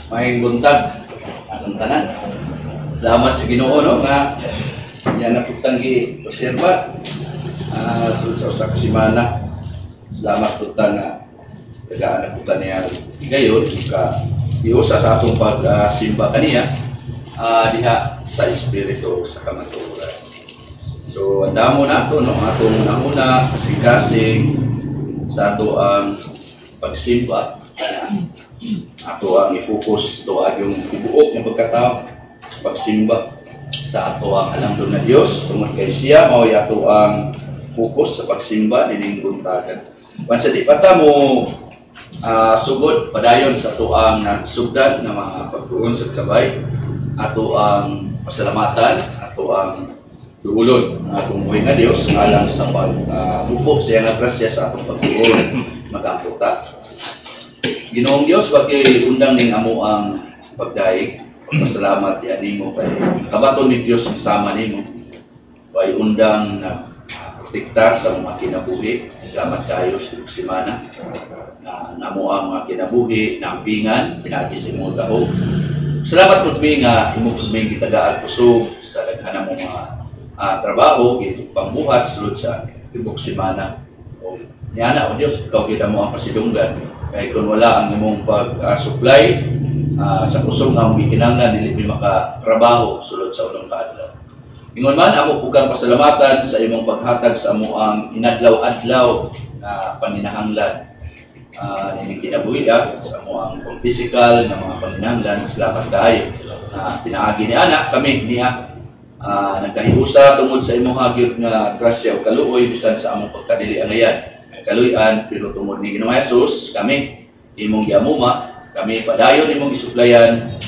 Maayong buntag atong tanan. Salamat sa Ginoo no nga yan na putang gi-obserba sa usa ka semana. Salamat putang nga tagaan na putan niya gayon ka iusa sa atong pagsimba kaniya diha sa espiritu sa kamatuoran. So andamo na to no atong una kasing sa ato ang pagsimba. Ato ang i-focus to yung ibuok ng pagkatao sa pagsimba sa ato ang alamdon na Dios tungod kay siya mao ato ang focus sa pagsimba nining buntagan. Once di pata mo sugod padayon sa ato ang nagsugdan na mga pagtuon sa kabay, ato ang pasalamatan, ato ang duulon ng atong buhay nga Dios alang sa pag-upo siya nga grasya sa atong pagtuon magamputa. Ginoong Dios bagay undang ning amo ang pagdaig, pagpasalamat di animo kay kabaton ni Dios sama nimo. Kay undang na protektar sa mga kinabuhi. Salamat kayo sa semana na namo ang mga kinabuhi nampingan pinagi sa imong dahog. Salamat pud mi nga imo pud mi gitagaan kusog sa daghan mo mga trabaho gito pambuhat sulod sa tibok semana. O niana o Dios ikaw gid mo ang pasidunggan. Kaya kung wala ang imong pag-supply sa kusog nga mong ikinanglan, dili mi makatrabaho sulod sa unang kaadlaw. Ingon man, ako pugang pasalamatan sa imong paghatag sa amo ang inadlaw-adlaw na paninahanglan. Nining kinabuhi sa amo ang physical na mga paninahanglan, salamat kayo. Pinaagi ni anak kami niya. Nagkahiusa tungod sa imong hagit nga grasya o kaluoy bisan sa among pagkadili angayan. Kaluyan, pero tungod ni Ginoong Jesus, kami, imong giamuma, kami padayon imong gisuplayan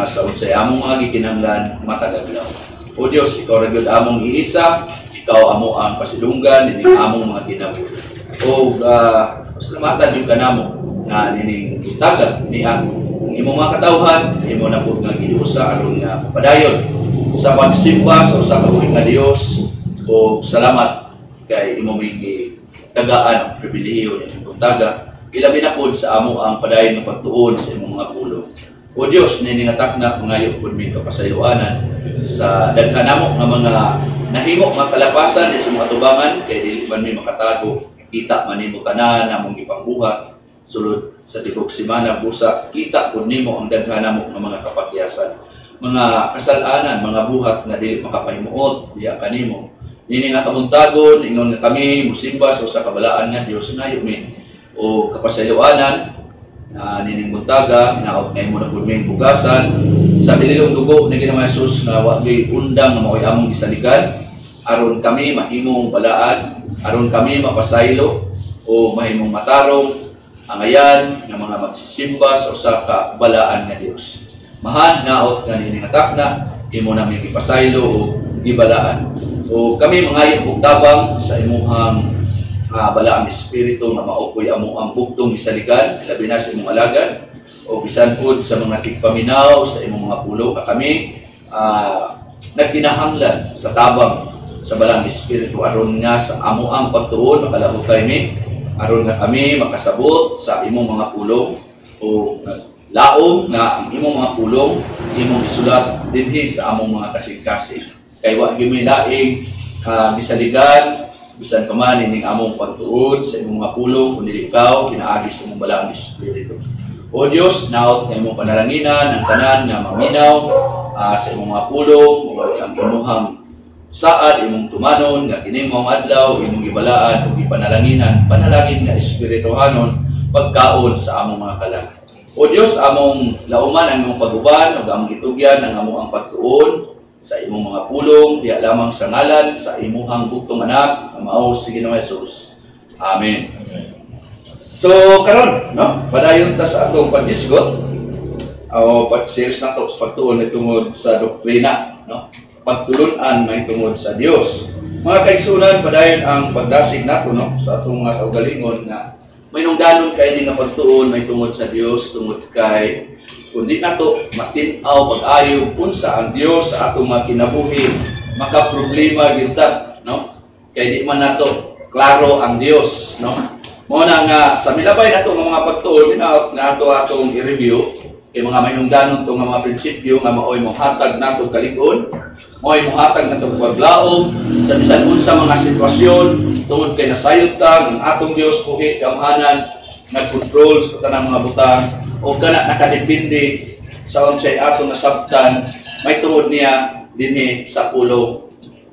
sa unsay among mga gikinahanglan matagaglaw. O Dios, ikaw ra gyud among iisa, ikaw amo ang pasidunggan nining among mga kinabuhi. O pasalamatan jud kanamo nga nining gitagag niya ang imong mga katawhan, imo na pud nga giusa aron nga padayon sa pagsimba sa usa ka buhi nga Dios. O salamat kay imo may tagaan pribilehiyo ng buntaga ilabi na pod sa amo ang padayon ng pagtuon sa imong mga pulong. O Dios, niningatakna mangayo pod mi kapasayuanan sa daghan namo nga mga nahimo nga kalapasan sa mga tubangan kay dili man mi makatago kita man nimo tanan among gipangbuhat sulod sa tibok semana busa kita pod nimo ang daghan namo nga mga kapakyasan, mga kasalanan, mga buhat nga dili makapahimuot diya kanimo. Nini nga kabuntagon, ingon nga kami, musimba sa usa kabalaan nga Dios ngayo mi o kapasayuanan na nining buntaga, inaot nga imo na pud mi bugasan sa bililong dugo ni Ginoong Jesus nga wa gyud undang nga maoy among gisalikan aron kami mahimong balaan, aron kami mapasaylo o mahimong matarong angayan nga mga magsisimba sa usa ka balaan nga Dios. Mahan naot nga nining atakna, imo na mi gipasaylo o gibalaan. O kami mangayo og tabang sa imuhang balaang espiritu nga maopoy amo ang bugtong gisalikan labi na sa imong alagad o bisan pud sa mga tigpaminaw sa imong mga pulo kami nagkinahanglan sa tabang sa balaang espiritu aron nga sa amo ang pagtuon makalabot mi aron nga kami makasabot sa imong mga pulong o laom nga ang imong mga pulong imong isulat dinhi sa among mga kasing-kasing. Kay wa gyud mi laing bisaligan bisan pa man ning among pagtuon sa imong mga pulong kundi ikaw pinaagi sa imong balaang espiritu. O Dios, naot nga imong panalanginan ang tanan nga maminaw sa imong mga pulong ug ang imuhang saad imong tumanon nga kini mao adlaw imong gibalaan ug ipanalanginan panalangin nga espirituhanon pagkaon sa among mga kalag. O Dios, among lauman ang imong paguban ug among itugyan ang among pagtuon sa imong mga pulong, diya lamang sa ngalan sa imuhang bugtong anak na mao si Ginoong Jesus. Amen. So karon, no, padayon ta sa atong paghisgot o pag-series nato sa pagtuon tungod sa doktrina, no? Pagtulon-an may tungod sa Dios. Mga kaigsunan, padayon ang pagdasig nato no sa atong mga kaugalingon na may nungdanon kay nga pagtuon may tungod sa Dios tungod kay kundi nato matinaw pag-ayo unsa ang Dios sa atong mga kinabuhi makaproblema gyud ta no kay di man nato klaro ang Dios no mo na nga sa milabay nato nga mga pagtuon minaot na ato atong i-review kay mga mainungdanon itong mga prinsipyo nga maoy mohatag nato kalig-on, maoy mohatag nato paglaom sa bisan unsa mga sitwasyon tungod kay nasayod ta ang atong Dios puhi gamhanan nagkontrol sa tanang mga butang o kana nakadepende sa unsay atong nasabtan may tungod niya dinhi sa pulong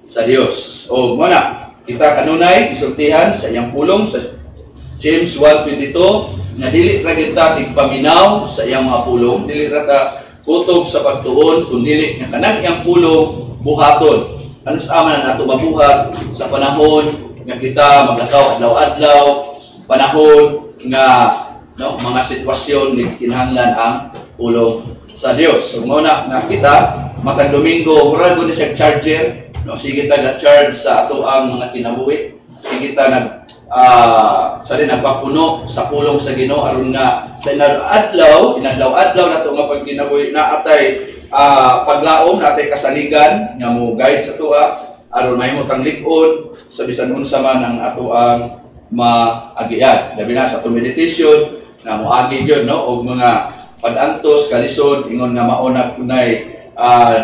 sa Dios. O muna kita kanunay isultihan sa iyang pulong sa James 1:22 na dili ra gyud ta tigpaminaw sa iyang mga pulong, dili ra ta kutob sa pagtuon kundi nga kanang iyang pulong buhaton. Ano sa ama na nato mabuhat sa panahon nga kita maglakaw adlaw-adlaw, panahon nga mga sitwasyon nga kinahanglan ang pulong sa Dios. So muna nga kita matag Domingo mura gud siya charger, sige ta ga-charge sa ato ang mga kinabuhi. Sige ta sa rin nagpapuno sa pulong sa Ginoo aron nga sa inadlaw na ito nga pagkinabuhi na atay paglaom na atay kasaligan nga mo guide sa tuwa aron mahimo tang lig-on sa bisan unsa man ang ato ang maagian labi na sa meditation na moagi gyud og mga pag-antos kalisod ingon nga mauna kunay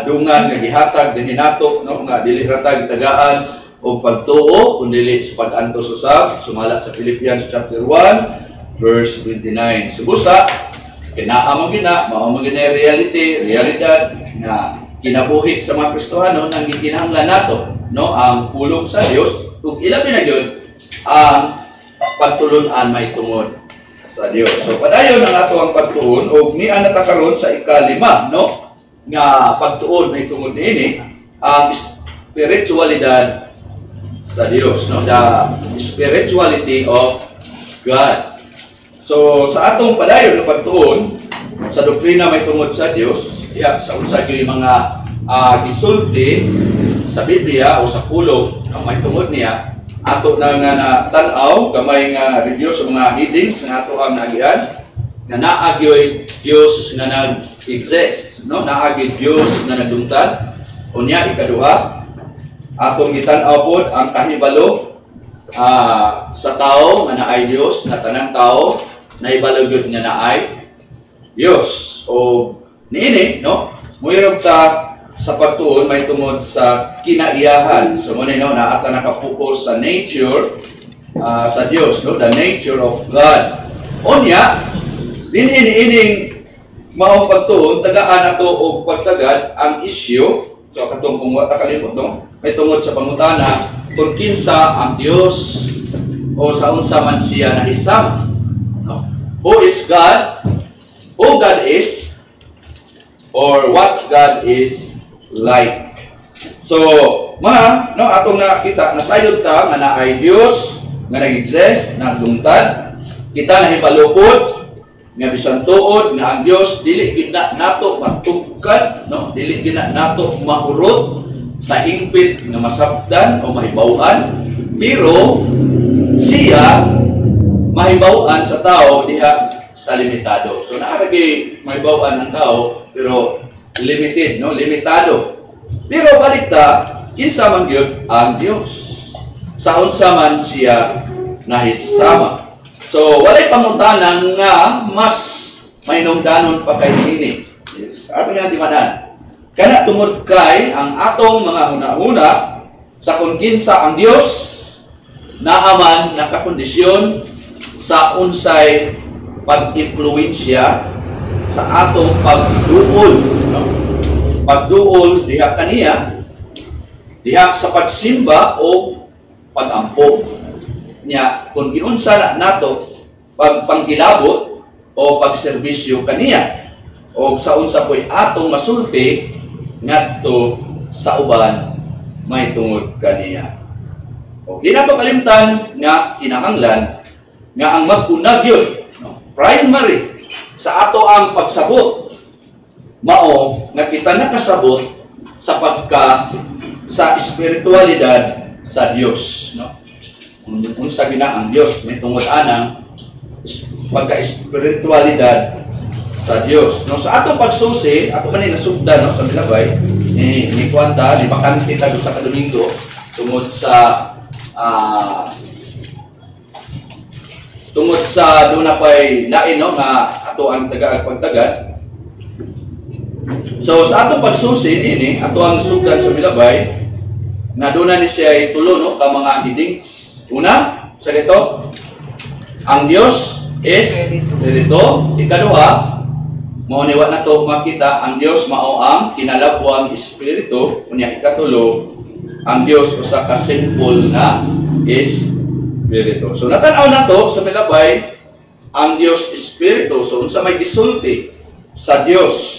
dungan nga gihatag dinhi nato nga dili ra ta gitagaan o pagtuo kundi sa pag-antos usab sumalat sa Philippians chapter 1 verse 29. Subusa kinaa mo gina mao mo gina realidad nga kinabuhi sa mga Kristohano nang gikinahanglan nato ang pulong sa Dios ug ilabi na gyud ang pagtulon-an may tungod sa Dios. So padayon ang ato ang pagtuon ug niya natakaron sa ikalima nga pagtuon may tungod niini ang spiritualidad sa Dios, the spirituality of God. So sa atong padayon na pagtuon sa doktrina may tungod sa Dios, sa unsa gyud mga gisulti sa Biblia o sa pulong may tungod niya, ato na nga tan-aw gamay nga review sa mga headings nga ato ang nagian nga naa gyud Dios nga nag-exist, naa gyud Dios nga nagdungtad. Unya ikaduha atong gitan-aw pod ang kahibalo sa tao nga naay Dios, nga tanang tao naibalo gyud nga naay Dios. O niini muirog ta sa pagtuon may tungod sa kinaiyahan. So mo na ata nakapokus sa nature sa Dios, the nature of God. Unya dinhi mao pagtuon tagaan ato og pagtagad ang issue. So katong kung wata kalimot may tungod sa pangutana kung kinsa ang Dios o sa unsa man siya nahisam. Who is God? Who God is? Or what God is like? So atong nakita nasayod ta nga naay Dios nga nag-exist, nagdungtad, kita nahibalupod nga bisan tuod nga ang Dios dili gid nato matugkad, dili gid nato mahurot sa hingpit nga masabtan o mahibaw-an, pero siya mahibaw-an sa tao diha sa limitado. So naaragi mahibaw-an ang tao pero limited, limitado. Pero balikta kinsa man gyud ang Dios, sa unsa man siya nahisama. So, walay pangutanan nga mas mainungdanon pa kay dinhi. Yes. Ato nga timanan. Kana tungod kay ang atong mga huna-huna sa kung kinsa ang Dios naaman nakakondisyon sa unsay pag-impluwensya sa atong pagduol. Pagduol diha kaniya diha sa pagsimba o pag-ampo. Nya kung giunsa na nato pagpangkilabot o pagserbisyo kaniya o sa unsa po'y atong masulti ngadto sa uban may tungod kaniya. O di na pakalimtan nga kinahanglan nga ang mag-unag yun, primary sa ato ang pagsabot mao nga kita nakasabot sa sa espiritualidad sa Dios, unsa gina ang Dios may tungod anang pagka-espiritualidad sa Dios. Sa atong pagsusi, ato man nasugdan sa milabay ni kwanta ni bakante ta sa Domingo tungod sa doon na pa'y lain nga ato ang pagtagad So sa atong pagsusi ini ato ang sugdan sa milabay na doon ni siya itulo no ka mga hidings. Una, sa dito, ang Dios is Espiritu. Ikaduha, mao ni wa nato makita ang Dios mao ang kinalabuang Espiritu. Unya ikatulo, ang Dios usa ka simple na Espiritu. So natan-aw nato sa milabay ang Dios Espiritu. So unsa may gisulti sa Dios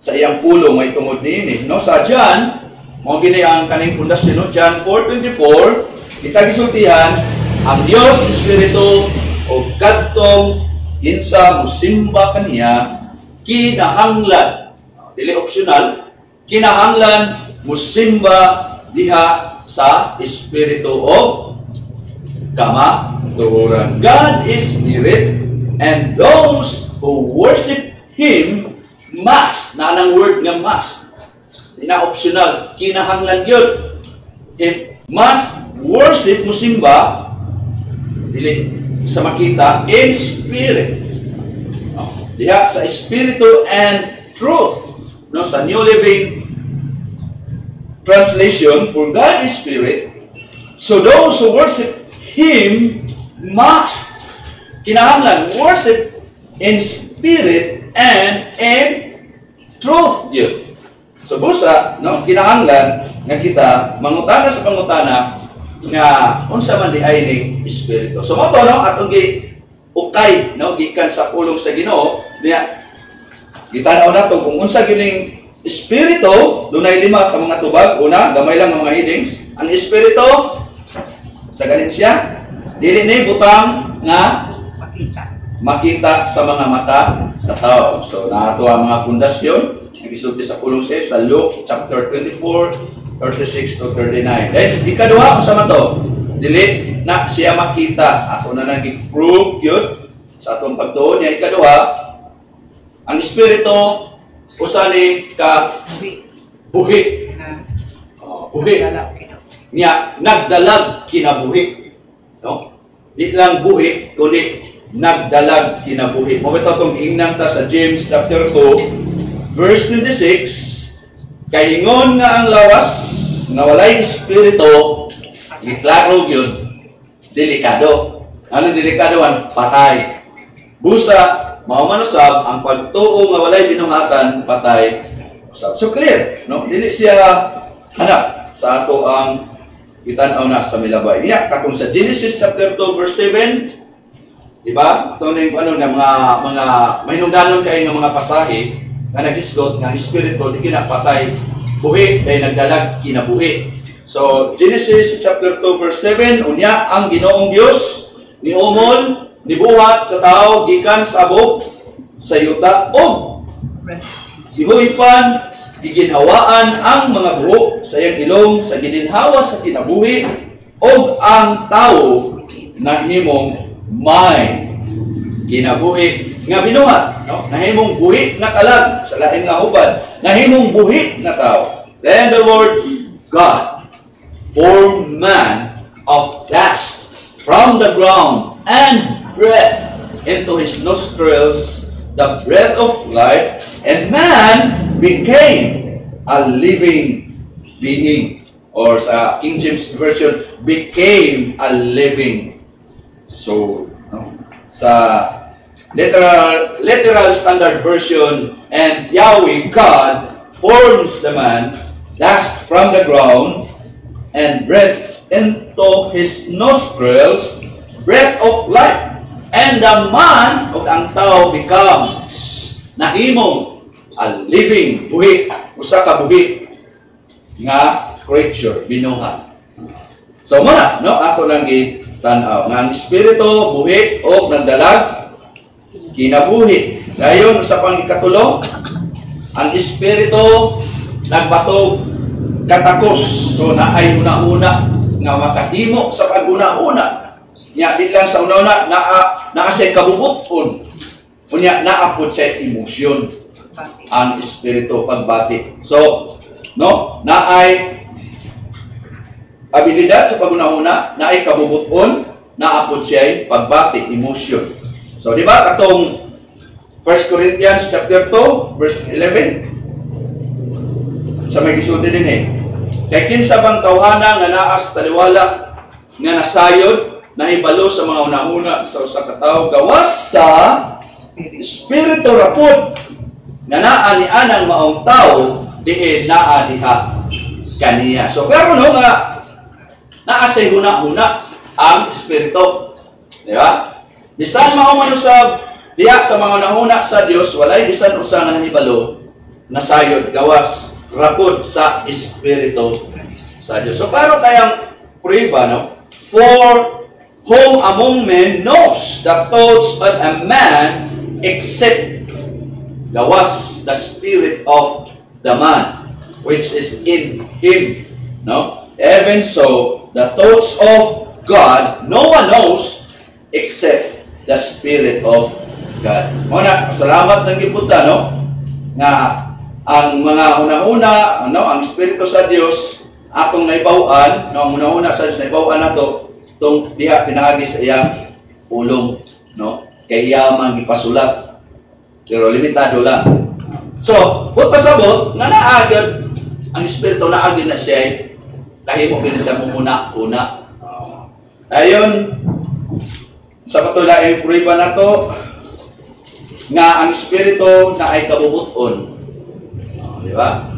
sa iyang pulong may tungod niini no sa John mo gini ang kaning pundasyon no John 4:24 kita gisultihan ang Dios Espiritu o kadtong kinsa mosimba kaniya kinahanglan dili optional kinahanglan mosimba diha sa Espiritu o kamatuoran. God is Spirit and those who worship Him must, na ang word nga must. Ina optional, kinahanglan yun. It must worship, musimba, dili sa makita, in spirit. Diha sa Espiritu and truth. No, sa New Living Translation, for God is Spirit, so those who worship Him must, kinahanglan, worship in spirit and in truth yun. So busa, no, kinahanglan nga kita mangutana sa pangutana nga unsa man di ay ning espiritu. So mo to no atong gi ukay no gikan sa pulong sa Ginoo niya gitanaw nato kung unsa gining espiritu. Dunay 5 ka mga tubag. Una, gamay lang mga headings. Ang espiritu sa ganin siya dili ni butang nga makita sa mga mata sa tao. So, naato ang mga pundasyon. Nagisulti sa pulong sa Luke chapter 24, 36 to 39. Then, ikaduha, kung sa mato, dili na siya makita. Ako na naging proof yun sa atong pagtuon niya. Ikaduha, ang Espiritu, usali ka buhi. Buhi. Niya, nagdalag kinabuhi. No? Di lang buhi, kundi nagdalag kinabuhi. Mo bitaw tong ingnan ta sa James chapter 2 verse 26 kay ingon nga ang lawas nga walay espiritu giklaro gyud delikado. Ano delikado an patay. Busa mao man usab ang pagtuo nga walay binuhatan patay usab. So clear, no? Dili siya hanap sa ato ang gitan-aw na sa milabay. Niya katong sa Genesis chapter 2 verse 7. Diba? Ito na yung mga mahinungdanon kayo ng mga pasahe na nag-isgot ng espiritu di kinapatay buhi kay nagdalag kinabuhi. So Genesis chapter 2 verse 7 unya ang Ginoong Dios ni umol nibuhat sa tao gikan sa abog sa yuta og gihuipan giginhawaan ang mga buhok sa iyang ilong sa gininhawa sa kinabuhi og ang tao nahimong may kinabuhi nga binuhat, no? Nahimong buhi nga kalag sa lain nga hubad, nahimong buhi nga tao. Then the Lord God formed man of dust from the ground and breathed into his nostrils the breath of life, and man became a living being. Or sa King James Version, became a living soul. No? Sa literal standard version, and Yahweh God forms the man dust from the ground and breathes into his nostrils breath of life, and the man o ang tao becomes nahimong a living buhi, usa ka buhi nga creature binuhat. So muna no ato lang tan-aw nga ang espiritu buhi o nagdalag kinabuhi. Dayon sa pang ikatulo, ang espiritu nagbatog katakos. So naay una-una nga makahimo sa pag-una-una. Nya di lang sa una-una naa siya kabubuton. Unya naapod siya emosyon ang espiritu pagbati. So no, naay abilidad sa pag-una-una, naay kabubuton, naapod siya pagbati, emotion. So, di ba, katong 1 Corinthians chapter 2, verse 11, sa may gisulti din eh. Kay kinsa bang tawhana nga naa sa taliwala nga nasayod nahibalo sa mga una-una sa usa ka tawo gawas sa espiritu rapod nga naa ni anang maong tawo diin naa diha kaniya. So pero no nga naa say huna-huna ang espiritu. Di ba? Bisan mao man usab diha sa mga una-una sa Dios walay bisan usa nga nahibalo nasayod gawas rapod sa espiritu sa Dios. So pero kayang prueba no? For whom among men knows the thoughts of a man except gawas the spirit of the man which is in him. No? Even so, the thoughts of God no one knows except the spirit of God. Muna, salamat ng giputa, no? Nga ang mga una-una, ano, ang espiritu sa Dios akong naibaw-an, no, ang una-una sa Dios naibaw-an nato tong diha pinaagi sa iyang ulong, no? Kay yaman gipasulat. Pero limitado lang. So, but pasabot nga naagad ang espiritu naagad na siya kahimo gina sa muna. Ayon sa patulaing prueba nato nga ang espiritu na ay kabubuton. Di ba?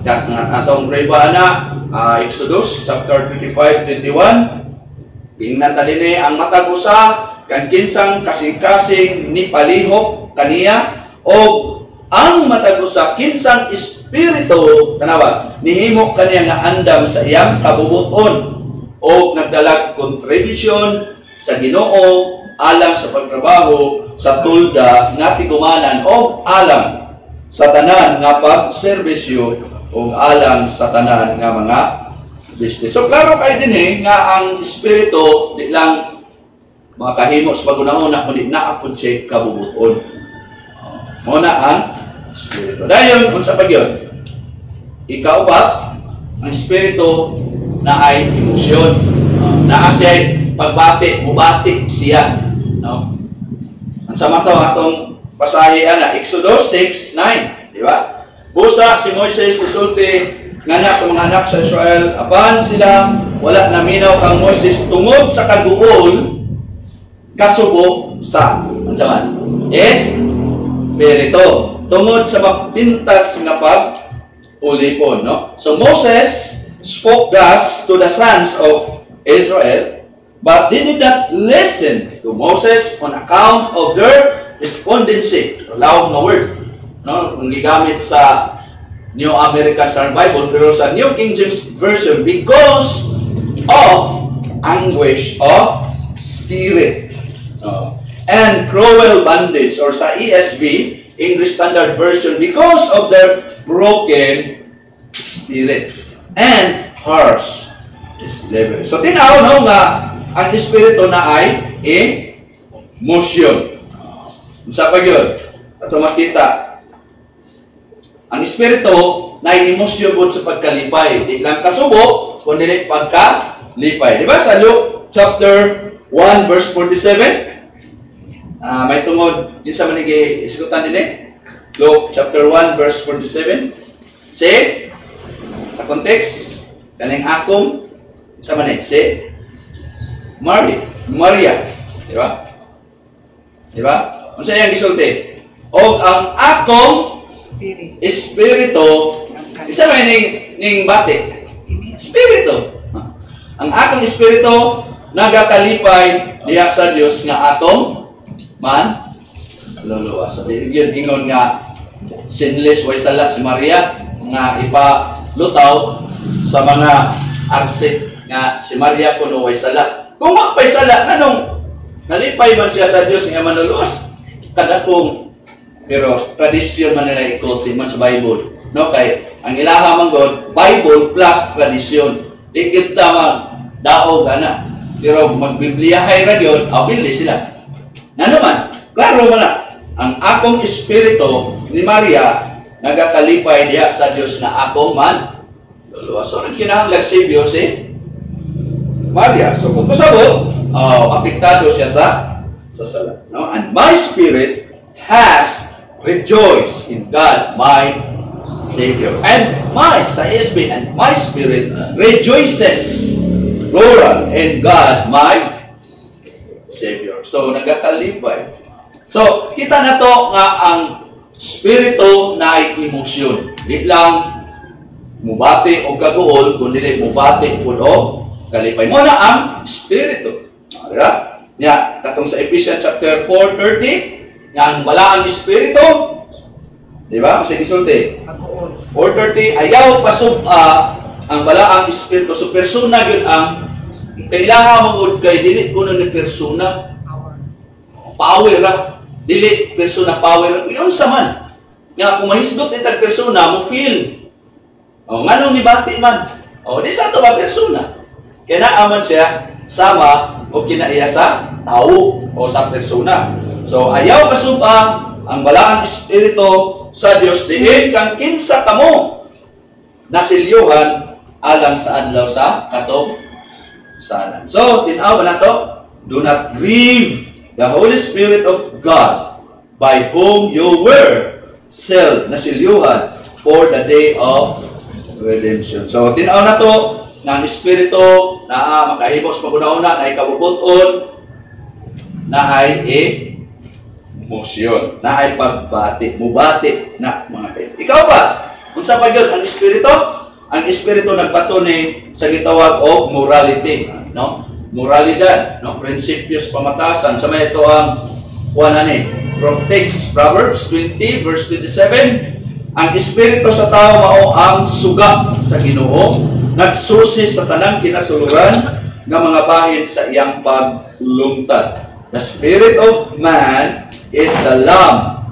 Atong prueba na Exodus chapter 25:21. Tingnan ta dinhi ang matag usa kang kinsang kasing-kasing ni palihok kaniya o ang matag usa kinsang espiritu tanawa nihimo kaniya nga andam sa iyang kabubuton o nagdalag contribution sa Ginoo alang sa pagtrabaho sa tulda nga tigumanan o alang sa tanan nga pagserbisyo o alang sa tanan nga mga business. So klaro kay dinhi nga ang espiritu di lang mga kahimo sa pagunahon kundi naapod siya kabubuton. Muna ang espiritu. Dayon unsa pa gyud? Ikaupat, ang espiritu na ay emosyon. Naa siya pagbati, mubati siya, no? Ang sama to atong pasahi ana Exodus 6:9, di ba? Busa si Moises isulti ngana sa mga anak sa Israel apan sila wala naminaw kang Moises tungod sa kaguol kasubo sa unsa man espiritu tungod sa mapintas nga pag-ulipon, no? So Moses spoke thus to the sons of Israel, but they did not listen to Moses on account of their despondency. Loud na word, no? Kung gigamit sa New American Standard Bible, pero sa New King James Version, because of anguish of spirit, and cruel bondage, or sa ESV, English Standard Version, because of their broken spirit and harsh slavery. So tinaw no nga ang espiritu na ay emotion. Unsa pa gyud? Ato makita ang espiritu na emosyon gud sa pagkalipay. Di lang kasubo kundi pagkalipay. Di ba sa Luke chapter 1 verse 47? May tungod kinsa man ni isgutan dinhi? Luke chapter 1 verse 47. Say sa context kaning akong sa man si Maria, di ba? Di ba? Unsa yang gisulti? Og ang akong espiritu isa man ning bati. Espiritu. Ang akong espiritu nagakalipay diha sa Dios nga atong man luluwas. So yun ingon nga sinless way sala si Maria nga ipalutaw sa mga arsik nga si Maria kuno way sala. Kung mapay sala nganong nalipay man siya sa Dios nga manuluwas kada kung pero tradisyon man nila ikuti man sa Bible, no? Kay ang ilaha man God Bible plus tradisyon. Di kita man daog ana. Pero magbibliyahay ra gyud abili sila. Ngano man? Klaro man na ang akong espiritu ni Maria nagakalipay diha sa Dios na akong man luluwas. So nagkinahanglan si Dios Maria. So kung pasabot, apektado siya sa sala, no? And my spirit has rejoiced in God my Savior. And sa ESV, and my spirit rejoices, plural, in God, my Savior. So, nagakalibay. So, kita na to nga ang spirito na ay emosyon. Di lang mubati o kaguol, kundi mubati o kalipay. Muna ang spirito. Diba? Nga, katong sa Ephesians chapter 4:30, nga ang balaang espiritu, di ba? Kasi gisulti. 4:30, ayaw pasub-a ang balaang espiritu. So, persona yun ang kailangan mong kay dili kuno ni persona. Power ra. Dili persona power. Iyon sa man. Nga, kung mahisgot itag persona, mo feel. O, nganong ni bati man. O, di sa ito ba persona? Kaya naaman siya sama o kinaiya sa tao o sa persona. So, ayaw pasub-a ang balaang espiritu sa Dios diin kang kinsa kamo nasilyuhan alang sa adlaw sa katugsanan. So, tinaw na to, do not grieve the Holy Spirit of God by whom you were sealed, nasilyuhan for the day of redemption. So, tinaw na to, ng espiritu na makahimos paguna-una na ay kabubuton, na ay emosyon, na ay pagbati, mubati na mga kaibigan. Ikaw ba? Kung sa pag-yun, ang espiritu nagpatunay sa gitawag o morality, no? Moralidad, no? Prinsipyos pamatasan. Sa may ito ang Proverbs 20 verse 27, ang espiritu sa tao mao ang suga sa Ginoo, nagsusi sa tanang kinasuluran ng mga bahin sa iyang paglungtad. The spirit of man is the lamb.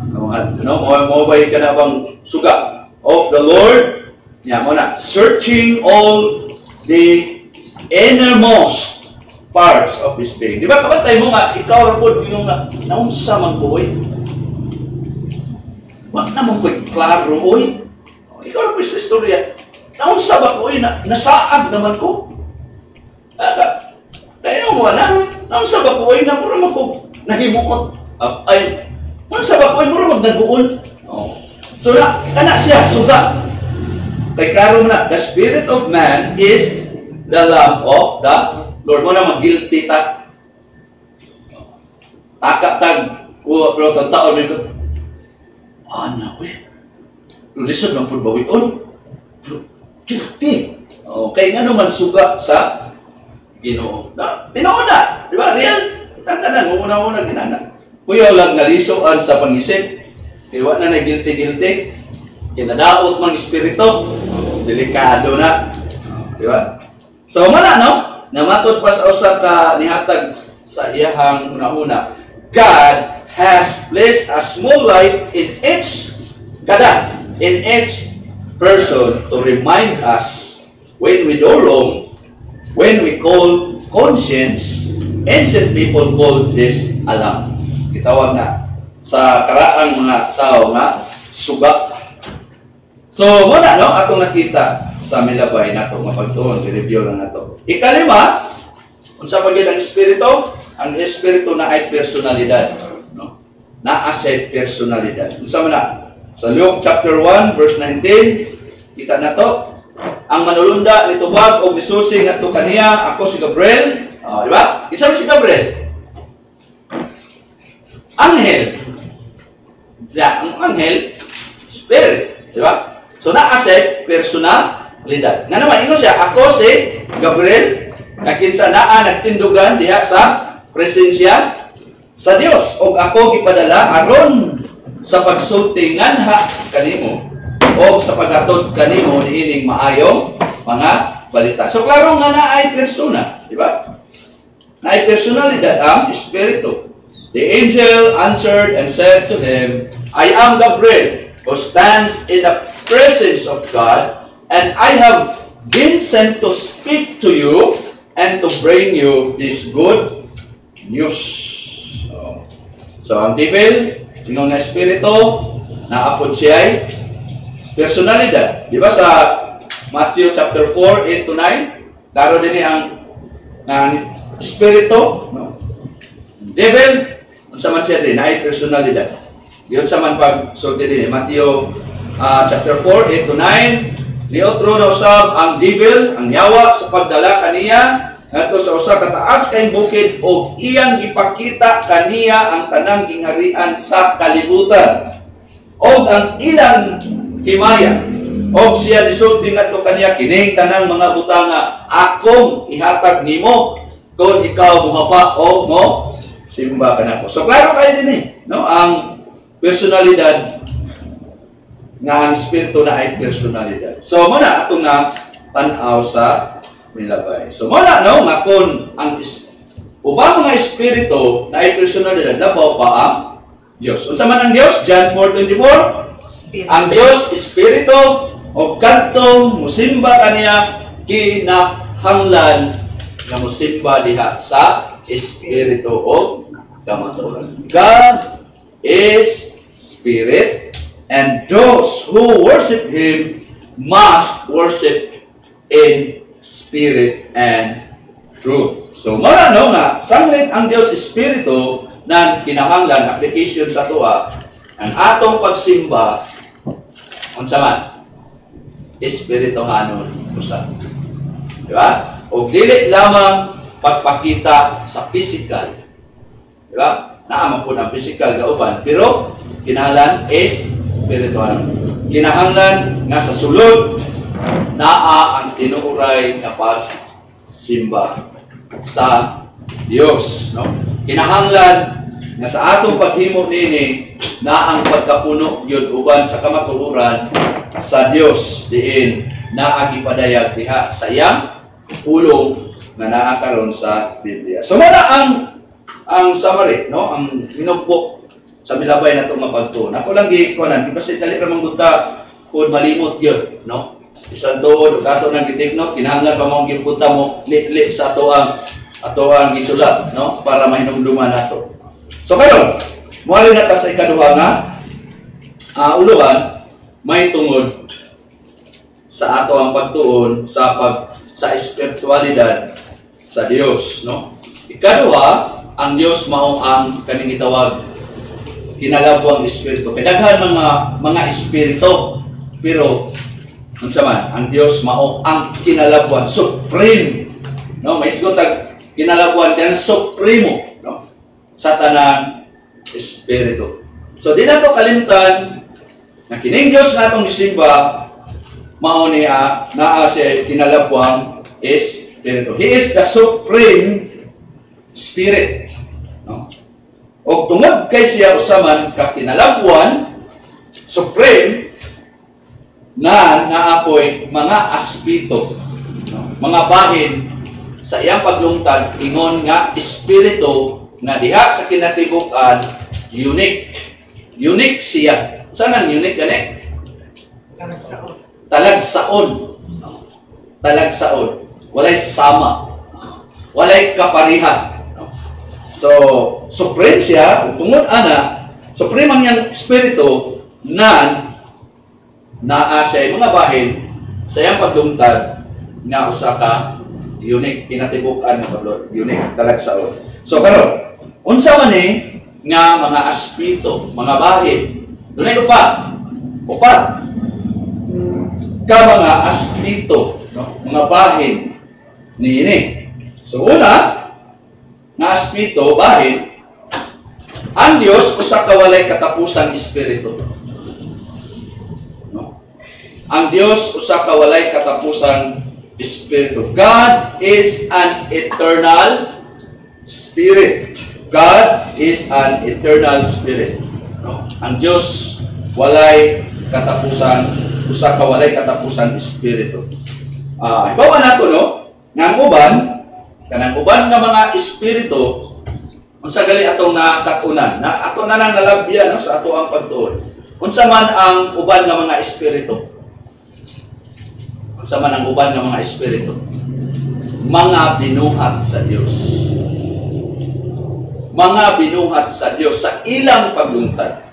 Mawabay ka na bang suga of the Lord? Yan mo na. Searching all the innermost parts of his being. Di ba kapatay mo nga, ikaw rapod yung naunsa man ko, oy. Wag naman ko'y klaro, oy. Ikaw rapod sa istorya. Naunsa ba ko, nasaag naman ko. Kaya mo na, naunsa ba ko, napura man ko, nahimukot. Naunsa ba ko, napura mag-naguol. So, kana siya, suga. Kay karon na, the spirit of man is the lamb of the Lord. Mo na mag-guilty ta. Taka-tag, pero taon mo ko, ana, lisod ng pulbawit, guilty. Okay, nga naman suga sa Ginoo. Tinoon na. Di ba? Real. Tatanan. Muna-muna ginana. Kuya lang nalisuan sa pangisip. Iwa na guilty. Kinadaot mang espiritu. Delikado na. Di ba? So, mana, no? Namatod pa sa usa ka nihatag sa iyahang una-una. God has placed a small light in each person to remind us when we do wrong, when we call conscience. Ancient people call this alam. Kitawag na sa karaang mga tao nga suga. So, muna, no? Atong nakita sa milabay na ito, mapagtuon, i-review lang na ito. Ikalima, kung sa pagyan ang espiritu na ay personalidad. No? Na-asset personalidad. Kung sa mana, sa Luke chapter 1, verse 19, kita na to. Ang manulunda ni tubag o nisusi nga to kaniya, ako si Gabriel. Di ba? Isa si Gabriel. Anghel. Ang anghel, spirit. Di ba? So, na-accept personalidad. Nga naman, ino siya, ako si Gabriel, na kinsa naa nagtindugan diha sa presensya sa Dios. O ako gipadala aron sa pagsulti nganha kanimo o sa paghatod kanimo niining maayong mga balita. So klaro nga naay persona, di ba? Naay personalidad ang espiritu. The angel answered and said to him, I am Gabriel, who stands in the presence of God, and I have been sent to speak to you and to bring you this good news. So ang devil, inong na espiritu, naapod siya ay personalidad. Di ba sa Matthew chapter 4, 8 to 9, klaro din ang espiritu, no? Devil, unsa man siya din, ay personalidad. Yun sa man pag sulti din, Matthew chapter 4, 8 to 9. Niotro na usab ang devil, ang yawa sa pagdala kaniya ngadto sa usa ka taas kay bukid og iyang gipakita kaniya ang tanang gingharian sa kalibutan. Og ang ilang himaya og siya nisulti ngadto kaniya kining tanang mga butanga akong ihatag nimo kung ikaw muhapa o mo simba kanako. So klaro kayo din no, ang personalidad nga ang espiritu na ay personalidad. So muna atong na tan-aw sa nilabay. So muna no nga kun ang ubang mga espiritu na ay personalidad labaw pa ang Dios. Unsa man ang Dios? John 4:24. Ang Dios espiritu o kadtong musimba kaniya kinahanglan nga musimba diha sa espiritu o kamatuoran. God is spirit, and those who worship Him must worship in spirit and truth. So, mara no nga, sanglit ang Dios Espiritu na kinahanglan application sa tuwa, ang atong pagsimba, unsa man, espirituhanon usab. Di ba? O dili lamang pagpakita sa physical. Di ba? Naamang po ang physical kauban, pero kinahanglan is espirituhanon. Kinahanglan nga sa sulod naa ang tinuuray na pagsimba sa Dios, no? Kinahanglan nga sa atong paghimo nini na ang pagkapuno gyud uban sa kamatuoran sa Dios diin naa gipadayag diha sa iyang pulong nga naa karon sa Biblia. So muna ang summary, no? Ang hinugbo sa milabay na itong mapagtuon. Ako lang gikuanan, kasi dali ra mangguta kung malimot yun, no? Isang tuod, kato ng gitikno, kinahanglan pa mong gipunta mo, li sa ato ang gisulat, no? Para mahinumduman nato. So karon, muali na ta sa ikaduha nga uluhan, may tungod sa ato ang pagtuon sa espiritualidad sa Dios, no? Ikaduha, ang Dios mao ang kaning gitawag kinalabwang espiritu. Kadaghan mga espiritu, pero unsa man ang Dios mao ang kinalabwang supreme, no? May isgotag kinalabwang kan supremo, no? Sa tanang espiritu. So di nato kalimtan na kining Dios natong gisimba mao niya naa siya kinalabwang espiritu. He is the supreme spirit, no? O tungod kay siya usaman ka kinalabwan supreme na naapoy mga aspito, no? Mga bahin sa iyang paglungtad ingon nga espiritu na diha sa kinatibuk-an unique siya. Saan ang unique gani? Talagsaon. Talagsaon. Walay sama. Walay kaparihan. So, supreme siya, tungod ana, supreme ang iyang espiritu na naa siya mga bahin sa iyang paglungtad nga usa ka unique kinatibuk-an nga unique talagsaon. So karon, unsa man nga mga aspito, mga bahin, dunay upat ka mga aspito, no? Mga bahin niini. So una nga aspito, bahin, ang Dios usa ka walay katapusang espiritu. No? Ang Dios usa ka walay katapusang espiritu. God is an eternal spirit. God is an eternal spirit. No? Ang Dios walay katapusan, usa ka walay katapusang espiritu. Ibawa nato no, nga uban kanang uban nga mga espiritu unsa gali atong nakatunan na ato na nang nalabyan no, sa ato ang pagtuon. Unsa man ang uban nga mga espiritu? Unsa man ang uban nga mga espiritu? Mga binuhat sa Dios. Mga binuhat sa Dios sa ilang paglungtad.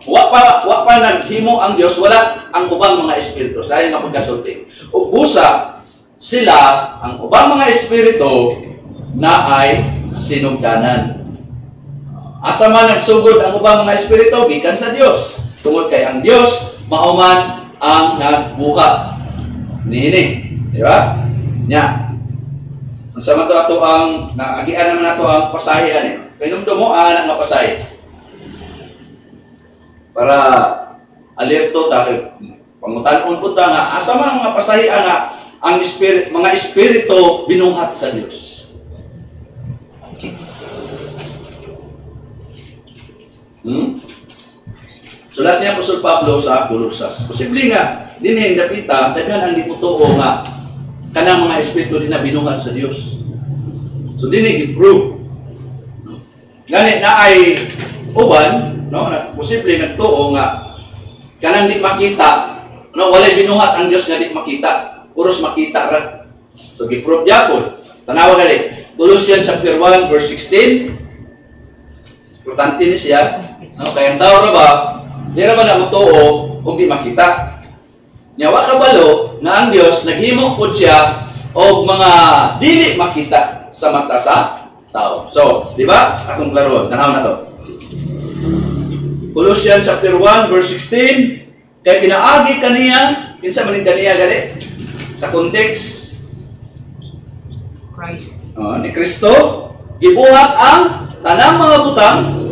Wa pa naghimo ang Dios, wala ang ubang mga espiritu. Sa nga pagkasulti. Ug busa sila, ang ubang mga espiritu na ay sinugdanan. Asa man nagsugod ang ubang mga espiritu, gikan sa Dios. Tungod kay ang Dios, mauman ang nagbuhat. Nini, di ba? Nya. Unsa man to ato ang naagian naman nato ang pasahian eh. Kay numdum mo ana nga pasahi. Para alerto ta kay pangutan-on pud ta nga asa man nga pasahian nga ang mga espiritu binuhat sa Dios. Sulat niya Apostol Pablo sa Colosas. Posible nga dinhi dapita daghan ang diputuo nga kanang mga espiritu din na binuhat sa Dios. So dinhi i-prove. Gani na ay uban, no, posible nagtuo nga kanang di makita, no, walay binuhat ang Dios nga di makita, puros makita ra. So gi-prove gyapon. Tanawa gali. Colossians chapter 1 verse 16. Importante ni siya. No, kaya ang tao ra ba, di ra ba na mutuo ug di makita. Nya wa kabalo na ang Dios naghimo pud siya og mga dili makita sa mata sa tao. So, di ba? Atong klaron, tanaw na to. Colossians chapter 1 verse 16, kay pinaagi kaniya, kinsa man kaniya gali sa context Christ. Ni Kristo gibuhat ang tanang mga butang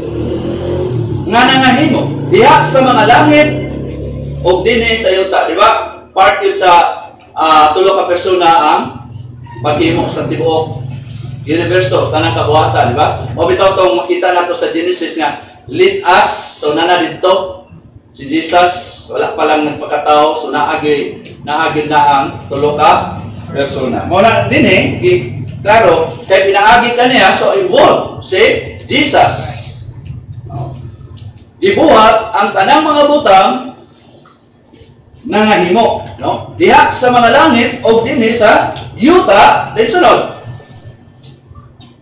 nga nangahimo diha sa mga langit ug dinhi sa yuta, di ba? Part yun sa tulo ka persona ang paghimo sa tibuok universo, tanang kabuhatan, di ba? O bitaw tong makita nato sa Genesis nga lead us, so nana dito si Jesus wala pa lang nagpakatao, so naagi na ang tulo ka persona. Mo na dinhi klaro kay pinaagi kaniya, so involved si Jesus. Ibuhat ang tanang mga butang nangahimo, no? Diha sa mga langit o dinhi sa yuta, then sunod.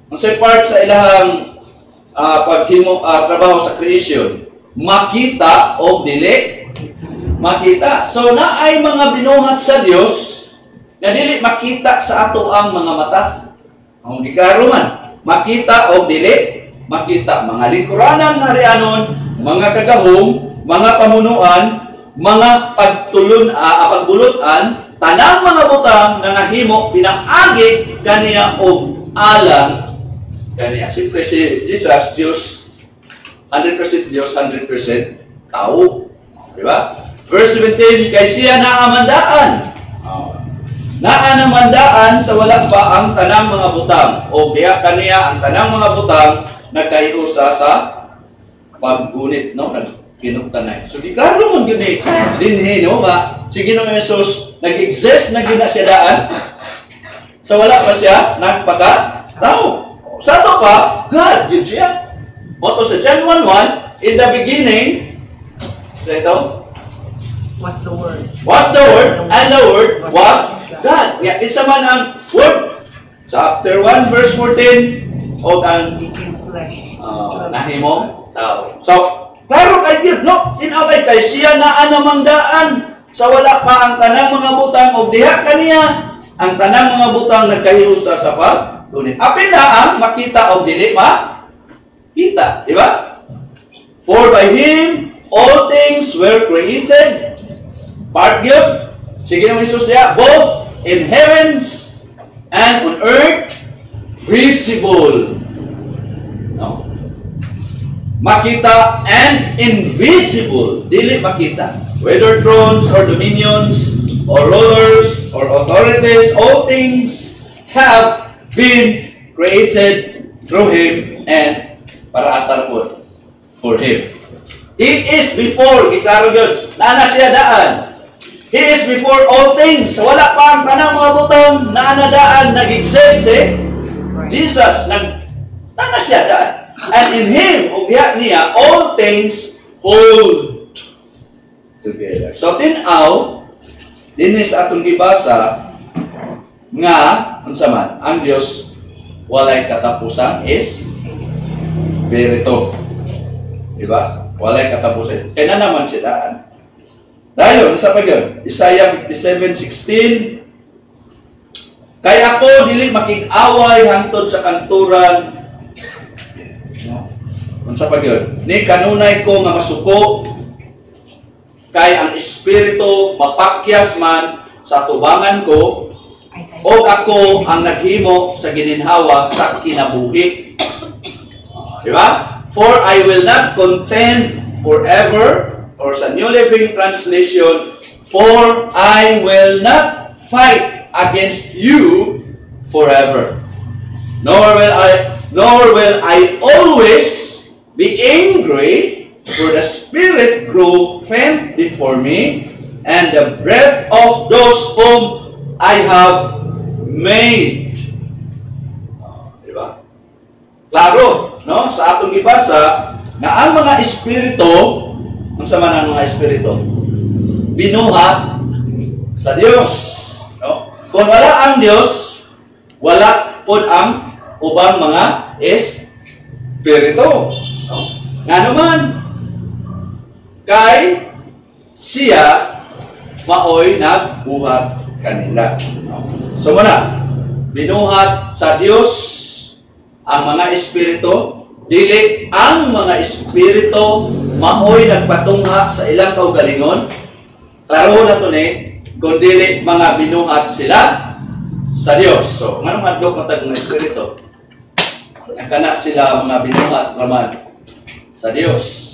Ang sa part sa ilahang paghimo trabaho sa creation, makita o dili makita. So na ay mga binuhat sa Dios na dili makita sa ato ang mga mata. Ang gikaro man, makita o dili makita, mga lingkuranan nga rianon, mga kagahom, mga pamunuan, mga pagbulutan, tanang mga butang nangahimo pinangagi kaniya og alang kaniya. Siyempre si Jesus, Diyos, 100% Diyos, 100% tao. Diba? Verse 17, kay siya naamandaan. Naanamandaan sa wala pa ang tanang mga butang. O kaya kaniya ang tanang mga butang nagkaiusa sa paggunit, no? Nagkinugtanay. So, di klaro mong gini. Dinhi, no? Si Ginoong Yesus, nag-exist na gina siya daan. So, wala pa siya nagpaka-tao. Sa ito pa, God, yun siya. Moto sa John 1:1, in the beginning, so ito, Was the Word. Was the Word, and the Word was God. Yeah, isa man ang Word. Chapter 1, verse 14, o ang Became flesh. nahimo tao. So, klaro kay Dios, no? Tinawag kay siya na anamangdaan sa wala pa ang tanang mga butang o diha kaniya ang tanang mga butang nagkahiusa sa paggunit. Apil na ang makita o dili kita, di ba? For by Him all things were created. Part yun. Sige naman Jesus niya, both in heavens and on earth, visible. No? Makita and invisible. Dili makita. Whether thrones or dominions or rulers or authorities, all things have been created through Him and para asar po for Him. He is before, giklaro yun, naana siya daan. He is before all things. Wala pa ang tanang mga butang naana daan, nag-exist Jesus, naana siya daan. And in Him, ugya niya, all things hold together. So, tinaw, dinis atong gibasa, nga, unsa man, ang Dios walay katapusan is verito. Diba? Walay katapusan. Kaya na naman siya daan. Dahil, sa pag yun, Isaiah 57:16, kaya ako dili makig-away hangtod sa kanturan. Unsa pag yun? Ni kanunay ko nga masuko kay ang espiritu mapakyas man sa tubangan ko, o ako ang naghimo sa gininhawa sa kinabuhi. Di ba? For I will not contend forever, or sa New Living Translation, for I will not fight against you forever. Nor will I always be angry, for the Spirit grew faint before me, and the breath of those whom I have made. Diba? Klaro, no? Sa atong ibasa, na ang mga espiritu, ang sama ng mga espiritu, binuhat sa Diyos. No? Kung wala ang Diyos, wala po ang ubang mga espiritu. No? Nga naman, kay siya maoy nagbuhat kanila. So muna, binuhat sa Diyos ang mga espiritu, dili ang mga espiritu maoy nagpatungha sa ilang kaugalingon. Klaro na to ni, kung dili mga binuhat sila sa Diyos. So, nga naman doon matag mga espiritu, nakana sila mga binuhat naman sa Diyos.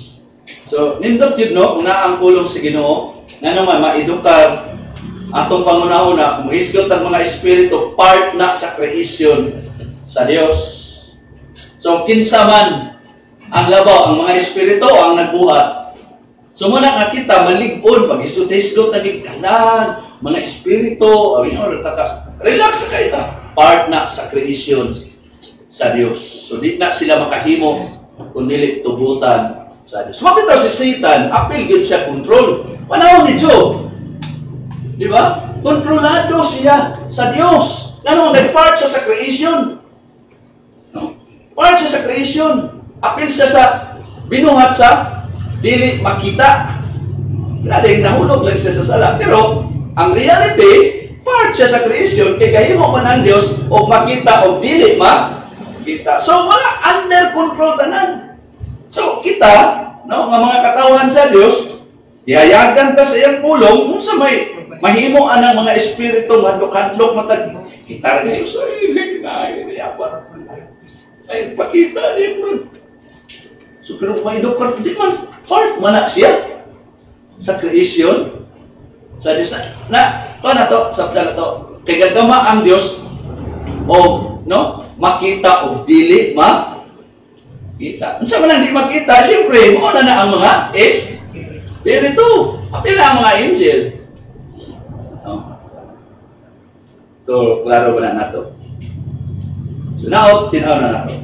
So, nindot yun, no? Kung naang pulong si Ginoo, nga naman, maedukar atong pangunahuna, mag-isgot ang mga espiritu, part na sa creation sa Diyos. So, kinsa man ang labaw, ang mga espiritu, ang nagbuhat. So, muna nga kita, malig-on, mag-isgot-isgot na gikalan, mga espiritu, relax na kayo ta, part na sa creation sa Diyos. So, di na sila makahimo, kundi tubutan sa Diyos. Sumapit si Satan, apil yun siya control. Panahon ni Job. Di ba? Kontrolado siya sa Diyos. Ano, nag-part siya sa creation. No? Part siya sa creation. Apil siya sa binuhat sa dili makita. Laling nahulog lang siya sa sala. Pero, ang reality, part siya sa creation, kaya kahimo man ang Diyos, o makita o dili makita. So, wala under control tanan. So, kita, no, nga mga katawan sa Diyos, ihayagan ta sa iyang pulong, kung sa may mahimo anang mga espiritu, hadlok-hadlok, matag, kita rin kayo sa ay, pakita din mo. So, pero may dokar, di man, part man siya sa creation, sa Diyos na to, sabda na to, kay gagama ang Diyos, o, no, makita o dili makita. Sa man ang di makita, siyempre, muna na ang mga espiritu. Apila ang mga angel. No? So, klaro ba na nato? So, now, tinaw na nato.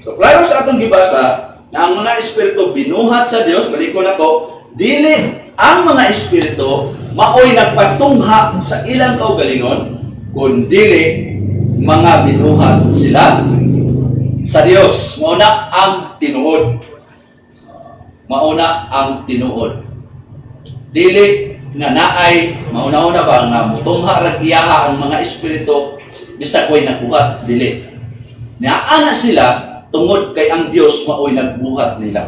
So, klaro sa atong gibasa, na ang mga espiritu binuhat sa Diyos, balik ko na to, dili ang mga espiritu maoy nagpatungha sa ilang kaugalingon, kundi mga binuhat sila sa Diyos. Mauna ang tinuod. Mauna ang tinuod. Dili nga naay, mauna-una ba nga mutungha rag iyaha ang mga espiritu bisag way nagbuhat, dili. Naana sila tungod kay ang Dios maoy nagbuhat nila.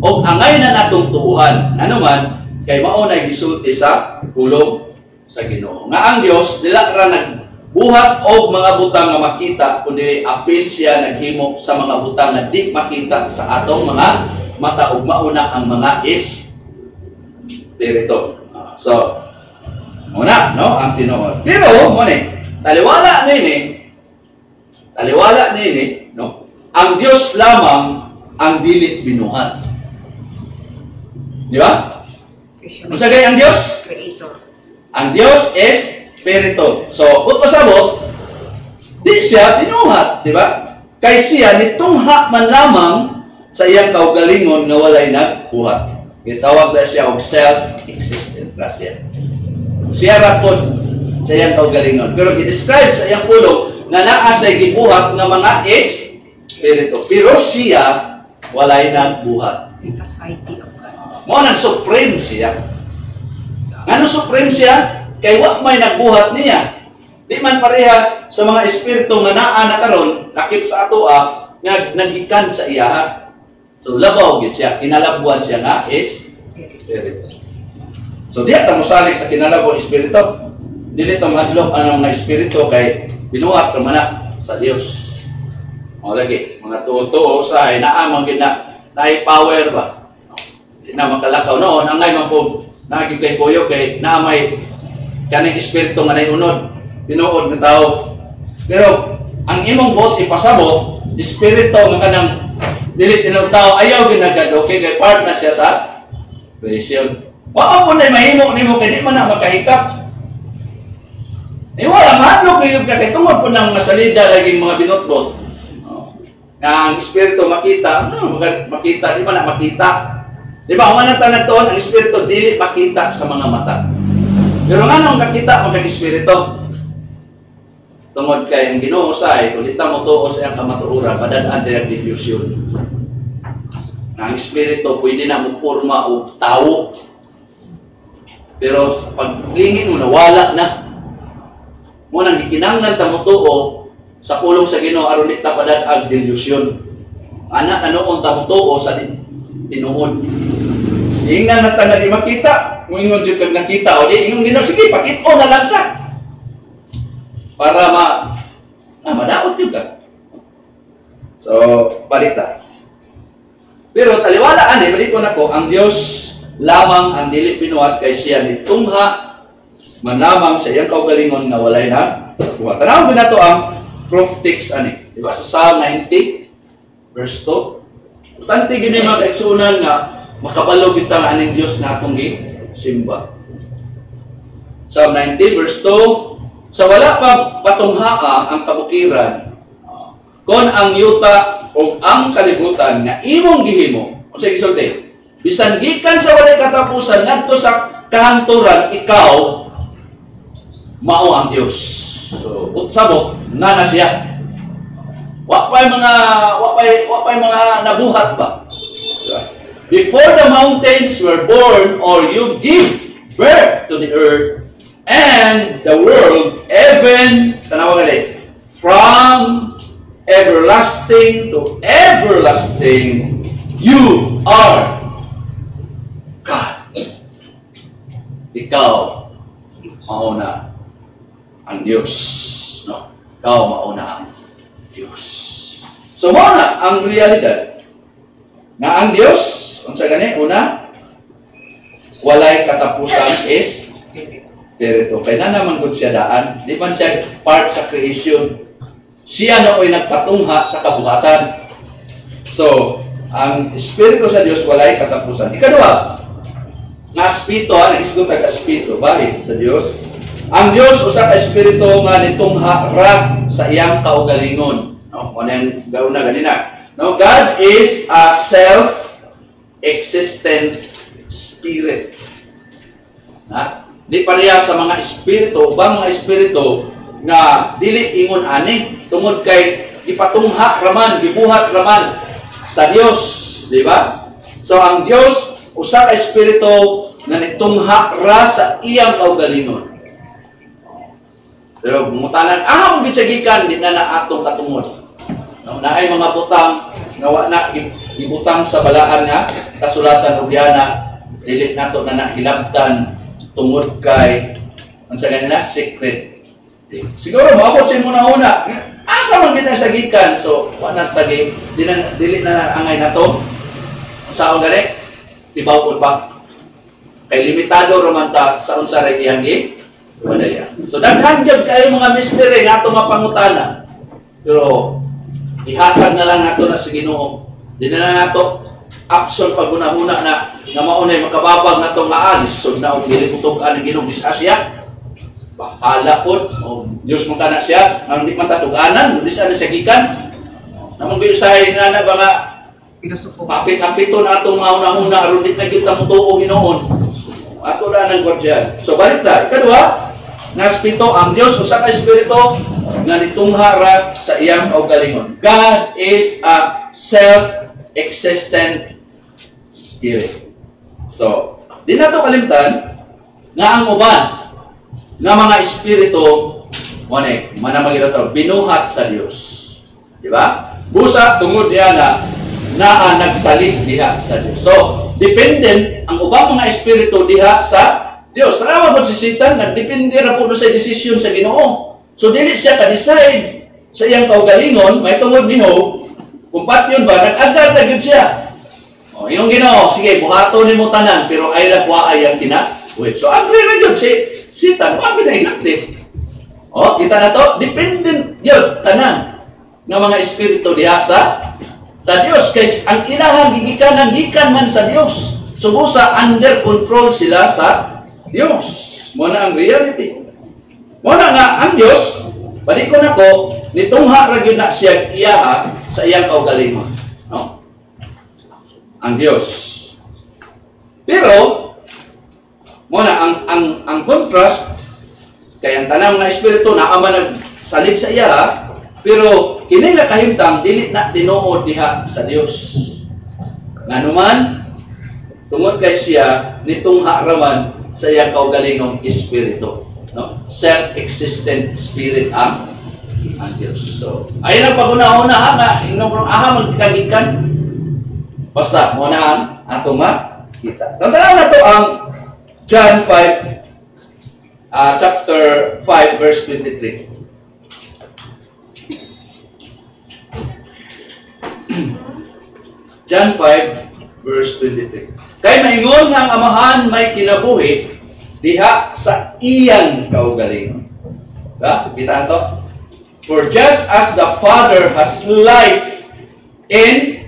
O angay na natong tuuhan, ano man, kay maunay gisulti sa pulong sa Ginoo. Nga ang Dios dila ra nagbuhat og mga butang nga makita, kundi apil siya naghimo sa mga butang na di makita sa atong mga mata ug mauna ang mga espiritu. So, muna, no, ang tinuod. Pero mo ni, taliwala nini, no? Ang Dios lamang ang dili binuhat. Di ba? Masagay ang Diyos? Creator. Ang Diyos is Espiritu. So, kung pasabot, di siya binuhat. Di ba? Kay siya, nitungha man lamang sa iyang kaugalingon na walay nagbuhat. Itawag na siya og self-existent. Siya rapon sa iyang kaugalingon. Pero i-describe sa iyang pulong na naa sa gibuhat ng mga espiritu. Pero siya, walay nagbuhat. Society of God. Mo nang supreme siya. Ngano supreme siya? Kay wa may nagbuhat niya. Di man pareha sa mga espiritu nga naa na karon lakip sa atoa nga nagikan sa iya. So labaw gid siya, kinalabuan siya nga espiritu. Spirit. So diya ta mosalig sa kinalabo espiritu. Dili ta madlok ang mga espiritu kay binuhat ra man na sa Dios. O lagi mga tuo sa inaamang gina naay power ba. Di na makalakaw noon angay man po naging kay kuyo kay naamay kaning espiritu nga nayunod binuod nga tao. Pero ang imong buot ipasabot espiritu nga kanang dili tinaw tao ayaw ginagado kay part na siya sa creation. Wa po na mahimo nimo kay di man na makahikap. Wala mahadlok kayo kay tungod po ng masalida laging mga binotbot. Nga ang espiritu makita, makita, di ba na makita? Di ba, ang manang doon, ang espiritu dili makita sa mga mata. Pero nga nung kakita mo kay espiritu, tungod kay ang Ginoo say, kung dita mo tuo sa iyang kamatuoran, padadaan din ang delusion. Ang espiritu pwede na mo porma o tao. Pero sa paglingin mo, nawala na. Munang gikinanglan ta mo tuo sa pulong sa Ginoo aron di ta padad-ag delusion. Ana anoon ta mo tuo sa tinuod. Ingnan na ta nga di makita, kung ingon jud kag nakita o di ingon Ginoo sige pakit-o na lang ka. Para madaot jud ka. So, balita. Pero taliwala ani balik ko nako ang Dios lamang ang dili binuhat kay siya ni tungha man lamang sa iyang kaugalingon nga walay na buhat. Tanawon nato ang proof text ani. Di ba sa Psalm 90 verse 2. Tante gini mga kaigsunan nga makabalo kita nga aning Dios nga atong gisimba. Psalm 90 verse 2. Sa wala pa patunghaa ang kabukiran kon ang yuta o ang kalibutan nga imong gihimo. Unsa gisulti? Bisan gikan sa walay katapusan ngadto sa kahanturan ikaw mao ang Dios. So, sabot na siya. Wa pay mga nabuhat ba? So, before the mountains were born or you give birth to the earth and the world, even tanawa gali, from everlasting to everlasting, you are God. Ikaw mauna ang Diyos. No? Ikaw mauna ang Diyos. So, mauna ang realidad na ang Diyos, unsa gani, una, walay katapusan is perito. Kaya na naman kung siya daan, di man siya part sa creation. Siya nooy nagpatungha sa kabuhatan. So, ang Espiritu sa Diyos walay katapusan. Ikadua, nga Espiritu, nag-isgot nag-Espiritu, bahid sa Diyos. Ang Diyos usa ka espiritu nga nitungha ra sa iyang kaugalingon. No, kunen gauna ganina. No, God is a self-existent spirit. Ha? Di pareha sa mga espiritu, ubang mga espiritu nga dili ingon ani tungod kay ipatungha raman, gibuhat raman sa Dios, di ba? So ang Dios usa ka espiritu nga nitungha ra sa iyang kaugalingon. Pero mutanan, mong bitsagikan, di na atong katungod. No, naay mga butang, nga na ibutang sa balaan nga, kasulatan o biyana, dili nato na nakilabtan, tungod kay, ang sa ganila, secret. Siguro, maabot siya muna-una. Asa man kita sagikan? So, wala tagi, dili na angay na to. Sa akong gani, tibaw po pa. Kay limitado romanta sa unsa rin iyang wadaya. So, daghan gyud kayo mga mystery nga ato nga pangutana. Pero, ihatag na lang nato na sa Ginoo. Di na nato option pag-una-una na maunay makababag nato nga alis. So, na og dili putugan ang Ginoo bisa siya. Bahala po. O, Diyos mo ka na siya. Ang di matatuganan. Bisa na siya gikan. Namang biusahin na ba nga papit-apito na atong mauna-una aron di na kita mo tuo Ginoon. Ato na ng gordyan. So, balik na. Ikadua, nga espiritu ang Dios usa ka espiritu nga nitungha ra sa iyang kaugalingon. God is a self-existent spirit. So, di nato kalimtan nga ang uban nga mga espiritu manamagita to binuhat sa Dios. Di ba? Busa tungod diha na nagsalig diha sa Dios. So, dependent ang ubang mga espiritu diha sa Dios. Tanawa mo si Satan, nagdepende ra po sa desisyon sa Ginoo. So dili siya ka-decide sa iyang kaugalingon, may tungod ni Job, kung patyon ba, nag-agad na gyud siya. O, yung Ginoo, sige, buhato ni mo tanan, pero ay lakwa ay ang kinabuhi. So agree na yun, si Satan, wag ginahilakti. O, kita na to, dependent yun, tanan, ng mga espiritu diha sa Dios. Kaya ang ilahang gikan man sa Dios. Subusa, under control sila sa Dios. Muna ang reality. Muna nga, ang Dios, balik ko na ko, nitungha ra gyud na siya iyaha sa iyang kaugalingon. No? Ang Dios. Pero, muna, ang contrast, kaya ang tanang mga espiritu na ama nagsalig sa iyaha, pero kini nga kahimtang dili na tinuod diha sa Dios. Nganuman tungod kay siya nitungha raman sa iyang kaugalingong espiritu, no? Self-existent spirit ang Dios. So, ayun ang paguna-una nga inong aha magkagikan. Basta mo na ang ato makita. Tanaw na to ang John 5 chapter 5 verse 23. John 5 verse 23. Kay maingon nga ang amahan may kinabuhi diha sa iyang kaugalingon. Kita to? For just as the Father has life in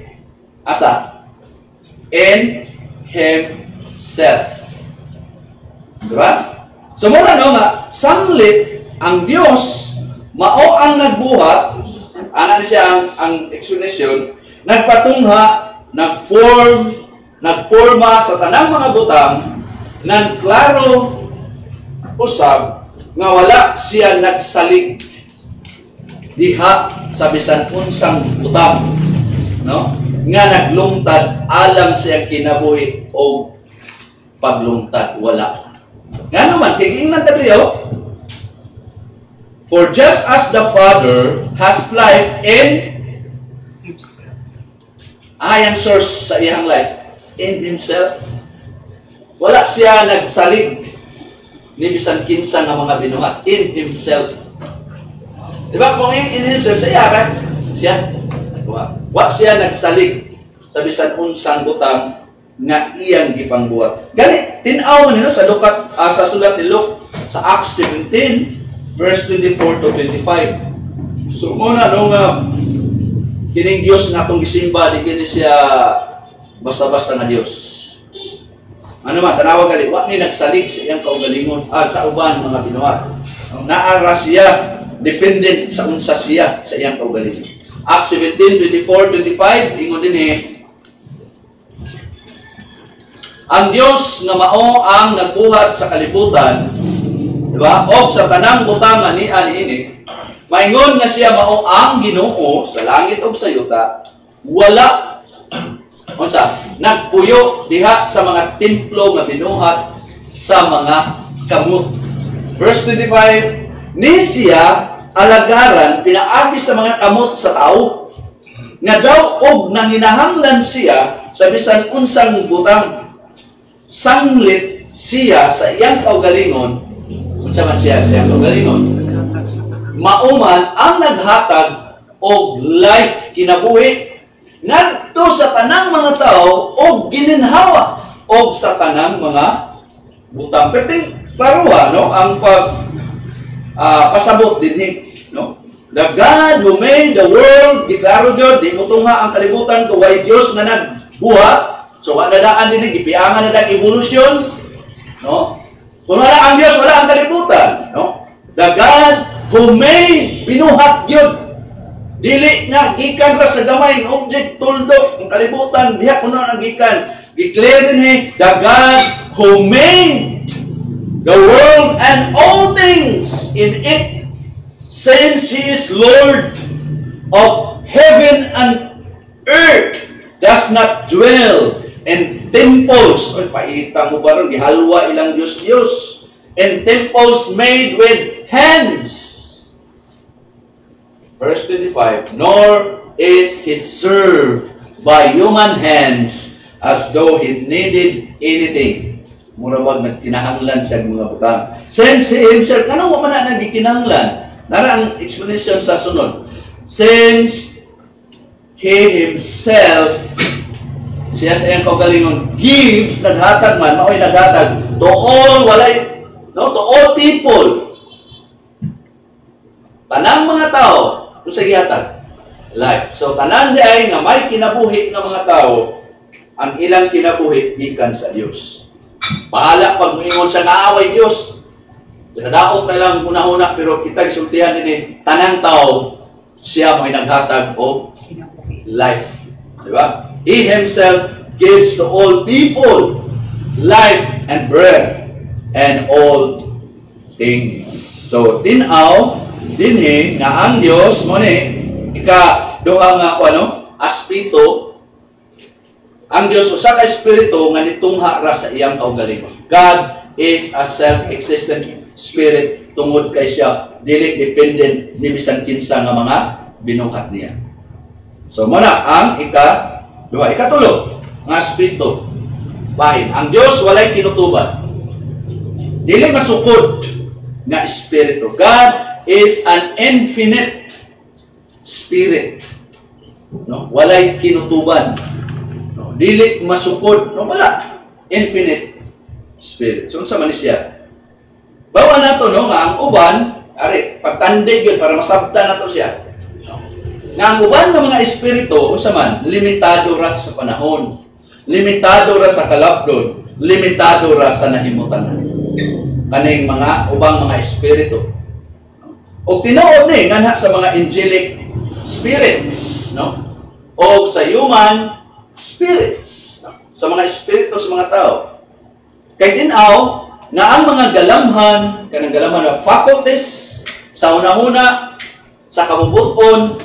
Himself. Diba? So muna no nga, sanglit ang Dios mao ang nagbuhat, ana ni siya ang explanation, nagpatungha, nagporma sa tanang mga butang, nang klaro usab nga wala siya nagsalig diha sa bisan unsang butang, no? Nga naglungtad alang siya kinabuhi o paglungtad wala. Nga naman tingnan tayo, for just as the Father has life in ang source sa iyang life in Himself, wala siya nagsalig ni bisan kinsa nga mga binuhat in Himself. Diba kung in Himself sa iya ka siya, wa siya nagsalig sa bisan unsang butang nga iyang gipangbuhat. Gani tin-aw man sa sa sulat ni Luke sa Acts 17 verse 24 to 25. So muna nung kining Dios nga atong gisimba, di kini siya basta-basta nga Dios. Ano man, tanawag kali, wa ni nagsalig sa iyang kaugalingon sa uban mga binuhat. Naara siya, dependent sa unsa siya sa iyang kaugalingon. Acts 17, 24, 25, ingon din ang Dios nga mao ang nagbuhat sa kalibutan, di ba? O sa tanang butang ani ini, maingon nga siya mao ang Ginoo sa langit ug sa yuta, wala unsa nagpuyo diha sa mga templo nga binuhat sa mga kamot. Verse 25, ni siya alagaran pinaagi sa mga kamot sa tao, nga daw og nanginahanglan siya sa bisan unsang butang, sanglit siya sa iyang kaugalingon. Unsa man siya sa iyang kaugalingon? Mauman ang naghatag og life kinabuhi ngadto sa tanang mga tao og gininhawa og sa tanang mga butang. Perting klaruha no ang pasabot dinhi, no? The God who made the world, diklaro Dios, di mo tungha ang kalibutan ko way Dios nga nagbuhat. So wala daan dinhi gipiangan na dag evolution, no? Kung wala ang Dios, wala ang kalibutan, no? The God who made, binuhat yun. Dili na gikan ra sa gamay ng object tuldok ang kalibutan diha kuno ang gikan. Declare dinhi the God who made the world and all things in it, since He is Lord of heaven and earth, does not dwell in temples. O paita mo ba ron gihalwa ilang Diyos in temples made with hands. Verse 25, nor is He served by human hands as though he needed anything. Mura wag nagkinahanglan siya mga butang. Since he himself, anong man na nagkinahanglan? Nara ang explanation sa sunod. Since he himself, siya sa iyang kaugalingon, gives, naghatag man, mao'y naghatag, to all, walay, no, to all people. Tanang mga tao, kung sa gihatag, life. So, tanan di ay na may kinabuhi ng mga tao, ang ilang kinabuhi, gikan sa Diyos. Bahala pag muingon sa kaaway Diyos. Dinadaog na lang una-una, pero kita'y sultihan din tanang tao, siya may naghatag o life. Diba? He himself gives to all people life and breath and all things. So, tinaw, dinhi, nga ang Diyos, mo ni, ika-duha nga ko, aspito, ang Diyos, usa ka espiritu, nga nitungha ra sa iyang kaugalingon. God is a self-existent spirit, tungod kay siya, dili dependent ni bisan kinsa nga mga binuhat niya. So, muna, ang ikatulo, nga espiritu, bahin. Ang Diyos, walay kinutuban. Dili masukod nga espiritu. God is an infinite spirit. No? Walay kinutuban. No? Dili masukod. No? Wala. Infinite spirit. So, unsa man ni siya? Bawa na to, no? Nga ang uban, pagtandig yun, para masabtan na to siya. No? Nga ang uban ng mga espiritu, unsa man, limitado ra sa panahon. Limitado ra sa kalapdon. Limitado ra sa nahimutan. Kaning mga ubang mga espiritu. O tinuod ni nga sa mga angelic spirits, no? O sa human spirits, no? Sa mga espiritu sa mga tao. Kay tinaw nga ang mga galamhan, kanang galamhan na faculties sa una-una, sa kabubuton,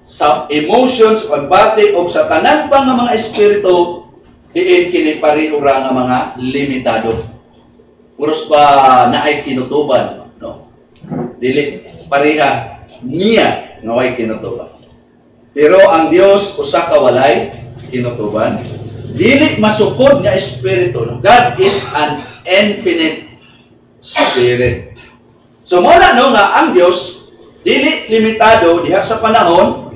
sa emotions, pagbati o sa tanan pang nga mga espiritu, diin kini pareho ra nga mga limitado. Puros ba na ay kinutuban, no? Dili pareha niya nga way kinutuban. Pero ang Dios usa ka walay kinutuban. Dili masukod nga espiritu, no? God is an infinite spirit. So muna no nga ang Dios dili limitado diha sa panahon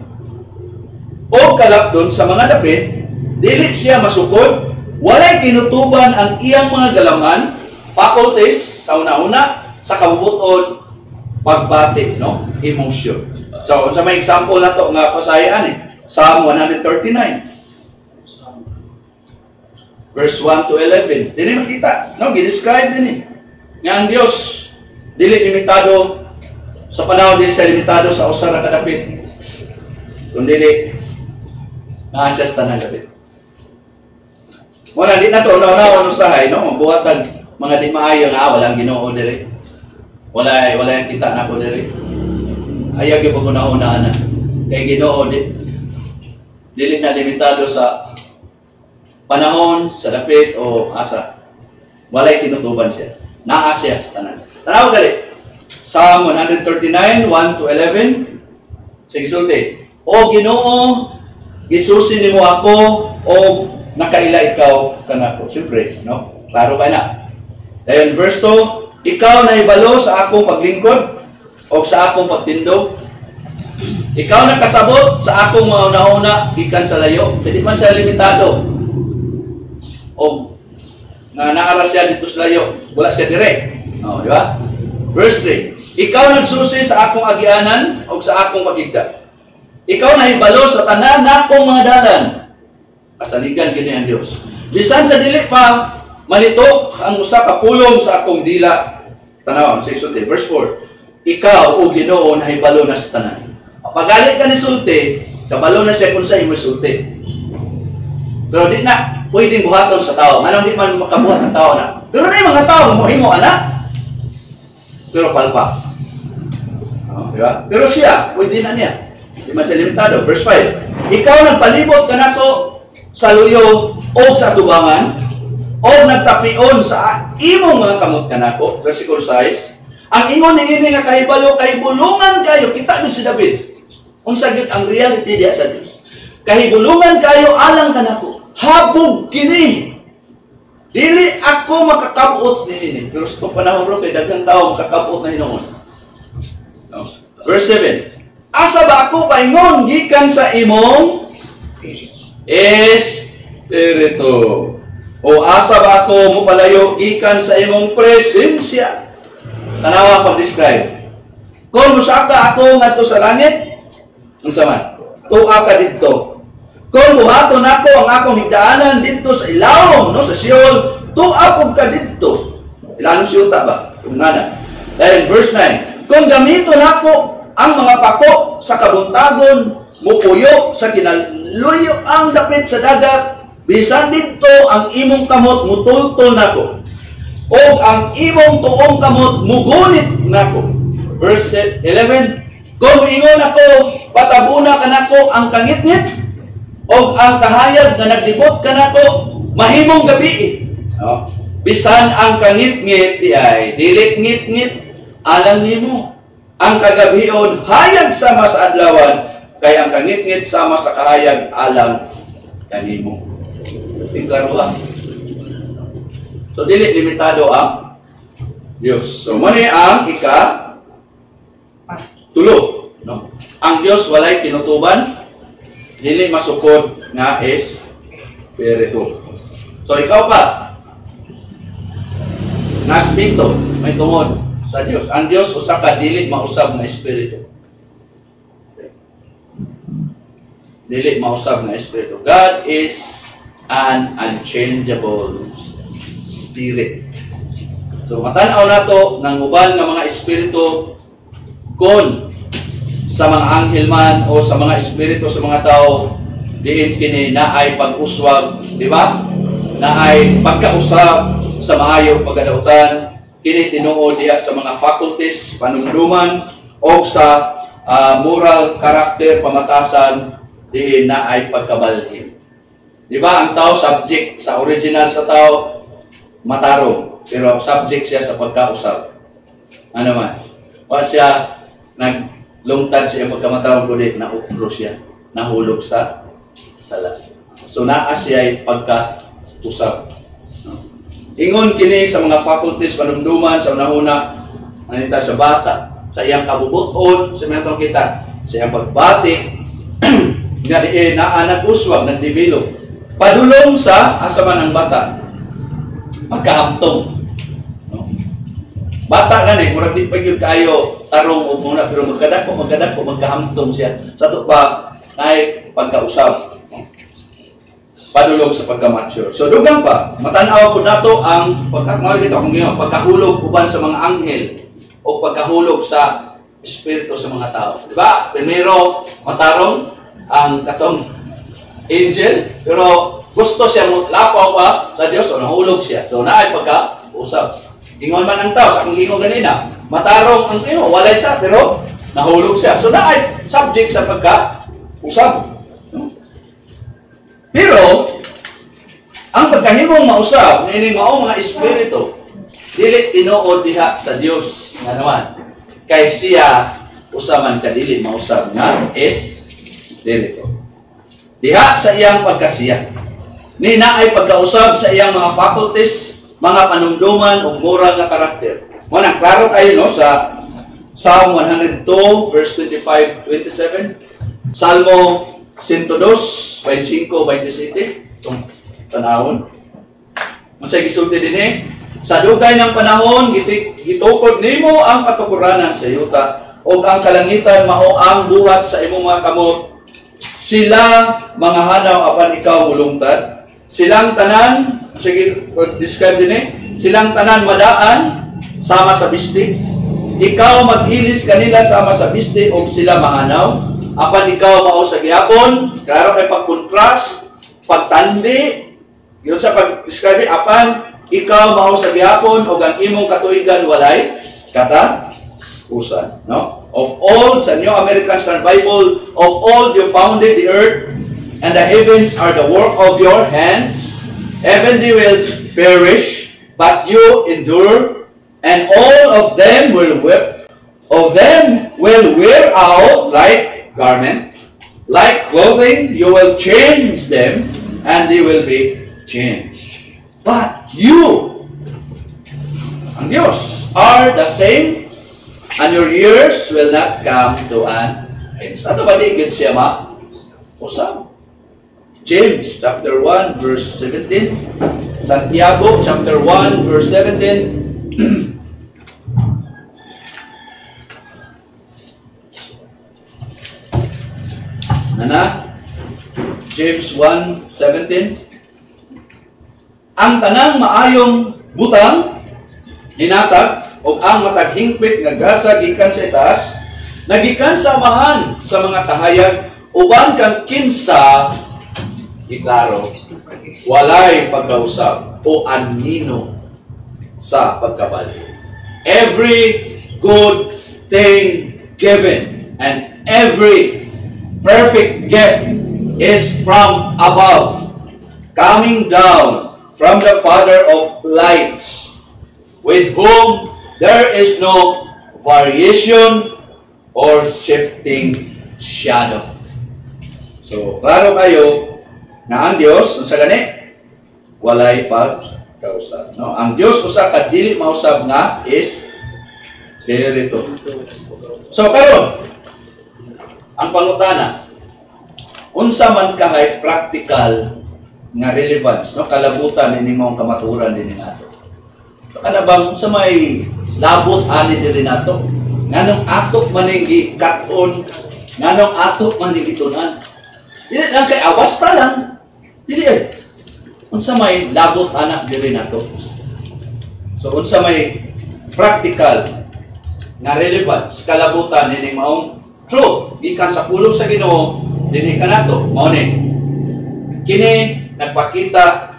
o kalapdon sa mga dapit, dili siya masukod, walay kinutuban ang iyang mga galamhan, faculties, sa una-una, sa kabubuton, pagbati, no? Emotion. So, sa may example na to, nga pasayan Psalm 139. Verse 1 to 11. Dili makita, no? Gidescribe din nga ang Diyos, dili limitado, sa panahon dili siya limitado sa usa ra ka dapit. Kundi dili, naasya sa tanang dapit. Muna, di na to, no usahay, no? Mabuhatag, mga di maayo nga, walang Ginoo diri. Wala yung kita na ko diri. Ayaw yung pag-una-una na. Kay Ginoo, dili na limitado sa panahon, sa dapit, o asa. Walay tinutuban siya. Naa siya sa tanan. Tanaw dali. Psalm 139, 1 to 11. Sige, sulti. O Ginoo, gisusin nimo ako, o nakaila ikaw kanako. Siyempre, no? Klaro ba na? Dayon, verse 2, ikaw na ibalo sa akong paglingkod o sa akong pagtindog. Ikaw na kasabot sa akong mga una-una gikan sa layo. Hindi man siya limitado. O nga naara siya dito sa layo. Wala siya direct. O, di ba? Verse 3, ikaw nagsusi sa akong agianan o sa akong pagigda. Ikaw na ibalo sa tanan na akong mga dalan. Kasaligan kini ang Diyos. Bisan sa dili pa malitok ang usa ka pulong sa akong dila. Tanaw, sa isulti. Verse 4. Ikaw, o Ginoo, nahibalo na sa tanan. Pagalit ka ni sulti, kabalo na siya kung sa imo sulti. Pero di na, pwedeng buhaton sa tao. Anong di man makabuhat ng tao na. Pero na yung mga tao, mo anak. Pero palpa. Diba? Pero siya, pwede na niya. Di man siya limitado. Verse 5. Ikaw nagpalibot ka na to sa luyo o sa tubangan, o nagtapion sa imong mga kamot kanako. Versicle 6. Ang imong niini nga kahibalo kay bulungan kayo, kita ni si David. Unsa gyud ang reality diya sa Dios. Kahibulungan kayo alang kanako. habog kini. Dili ako makakabot niini. Pero sa panahon ro kay daghang tawo makakabot na hinuon. No? Verse 7. Asa ba ako paingon gikan sa imong espiritu? O asa ba ako mupalayo gikan sa imong presensya? Tanawa pag-describe. Kung musaka ako ngadto sa langit, unsa man? Tuwa ka didto. Kung buhaton ako ang akong higdaanan didto sa ilawom, no, sa Sheol, tuwa pud ka didto. Ilanong siyuta ba? Tungana. Dahil verse 9. Kung gamiton ako ang mga pako sa kabuntagon, mupuyo sa kinaluyo ang dapit sa dagat, bisan didto ang imong kamot mutultol nako. O ang imong tuong kamot mugunit nako. Verse 11. Kung ingon ako, patabuna ka nako ang kangitngit, o ang kahayag na nagdibot ka nako, mahimong gabi. No? Bisan ang kangitngit di ay dili ngit-ngit alam nimo. Ang kagabion hayag sama sa adlawan, kay ang kangitngit sama sa kahayag alam kanimo. Tingkaro ba? So dili limitado ang Dios. So mani ang tulo, no? Ang Dios walay kinutuban, dili masukod nga espiritu. So ikaw pa, nasbito, may tungod sa Dios. Ang Dios usa ka dili mausab nga espiritu. Dili mausab nga espiritu. God is an unchangeable spirit. So matan-aw nato ng uban nga mga espiritu kon sa mga anghel man o sa mga espiritu sa mga tao, diin kini naay pag-uswag, di ba? Naay pagkausab sa maayo pagkadautan, kini tinuod diha sa mga faculties, panumduman o sa moral character pamatasan, diin naay pagkabalhin. Di ba ang tao subject sa original sa tao matarong, pero subject siya sa pagkausap. Ano man? Wa siya naglungtad siya pagkamatarong kundi naupro siya, nahulog sa sala. So naa siya ay pagkausap. Ingon kini sa mga faculties panumduman sa unahuna nanita sa bata, sa iyang kabubuton, sa metro kita, sa iyang pagbati, nga diin na nag-uswag, nag-develop. Padulong sa asaman ng bata, pagkahamtong. Bata nga murag di pa gyud kayo tarong og muna, pero magkadako magkahamtong siya. Sa to pa ay pagkausap. Padulong sa pagka-mature. So dugang pa, matan-aw po nato ang pagkahulog uban sa mga anghel o pagkahulog sa espiritu sa mga tao. Di ba? Primero, matarong ang katong angel, pero gusto siya lapaw pa sa Dios o nahulog siya. So naay pagka-usap. Ingon man ang tao, sa akong ingon ganina, matarong ang tino, walay siya, pero nahulog siya. So naay subject sa pagka-usap. Pero, ang pagkahimong mausap, nini maong mga espiritu, dili tinuod diha sa Dios nga naman. Kay siya, usaman kadili mausap nga espiritu. Diha sa iyang pagkasiya. Ni naay pagkausap sa iyang mga faculties, mga panumduman o moral nga karakter. Muna, klaro kayo no, sa Psalm 102, verse 25-27, Salmo 102, 25-27, itong tanawon. Masay gisulti din sa dugay ng panahon, gitukod nimo ang katukuranan sa yuta, o ang kalangitan mao ang buhat sa imong mga kamot. Sila mga hanaw apan ikaw mulungtad. Silang tanan, sige, describe din silang tanan madaan sama sa bisti. Ikaw mag-ilis kanila sama sa bisti o sila mahanaw. Apan ikaw mao sa gihapon, klaro kay pag-contrast, pagtandi, yun sa pag-describe, apan ikaw mao sa gihapon o ang imong katuigan walay kata-usan. No? Of all, sa New American Standard Bible, of all you founded the earth, and the heavens are the work of your hands. Heaven they will perish, but you endure, and all of them will wear out like garment. Like clothing, you will change them, and they will be changed. But you, ang Diyos, are the same, and your years will not come to an end. Ano ba di gid siya usab? James chapter 1 verse 17, Santiago chapter 1 verse 17. Nana, James 1:17. Ang tanang maayong butang hinatag o ang matag hingpit nga gasa gikan sa itaas nagikan sa amahan sa mga tahayag uban kang kinsa iklaro walay pagkausap o anino sa pagkabali. Every good thing given and every perfect gift is from above, coming down from the Father of lights, with whom there is no variation or shifting shadow. So, klaro kayo na ang Diyos, unsa gani? Walay pagkausap. No? Ang Diyos usa ka dili mausab nga is Espiritu. So, karon ang pangutana, unsa man kahay practical nga relevance, no, kalabutan ni mong kamaturan din nato. So kana bang sa may labot ani diri nato? Nganong atok man ning gikat-on, nganong atok man ning gitunan. Dili lang kay awas ta lang. Dili ay. Unsa may labot anak diri nato? So unsa may practical nga relevance kalabutan ni maong truth gikan sa pulong sa Ginoo dinhi kanato mao ni kini nagpakita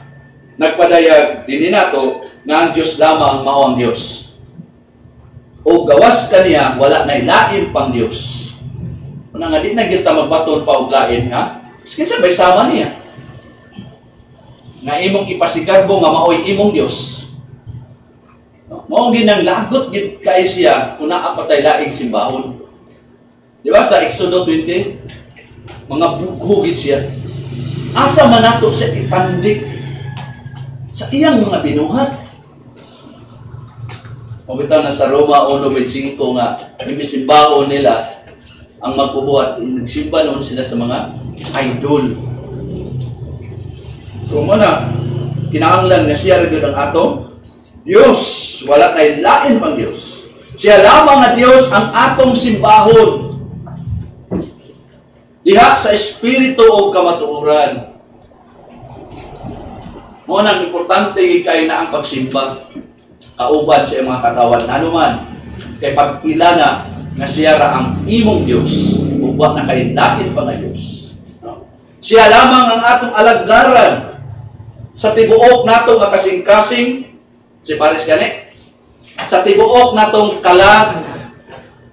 nagpadayag dinhi nato nga ang Dios lamang mao ang Dios o gawas kaniya wala nay lain pang Dios una nga di na gyud ta magbaton pa og lain nga kinsa bay sama niya nga imong ipasigarbo nga maoy imong Dios mao ginang lagot gid kay siya kun naa patay laing simbahon. Di ba sa Exodo 20, mga bughugid siya. Asa man nato siya itandik sa iyang mga binuhat. Mabitaw na sa Roma 1:25 nga ibisimbaon nila ang magbubuhat. Nagsimba noon sila sa mga idol. So muna, kinahanglan na siya rin ang atong Diyos. Wala kay lain pang Diyos. Siya lamang nga Diyos ang atong simbahon. Diha sa espiritu o kamatuoran. Mo nang importante kay na ang pagsimba. Kauban sa mga katawan nanuman. Kay pag ilana nga siya ra ang imong Dios, uba na kay dakin pa nga Dios. Siya lamang ang atong alagdaran sa tibuok natong kasing-kasing si Paris gani. Sa tibuok natong kalag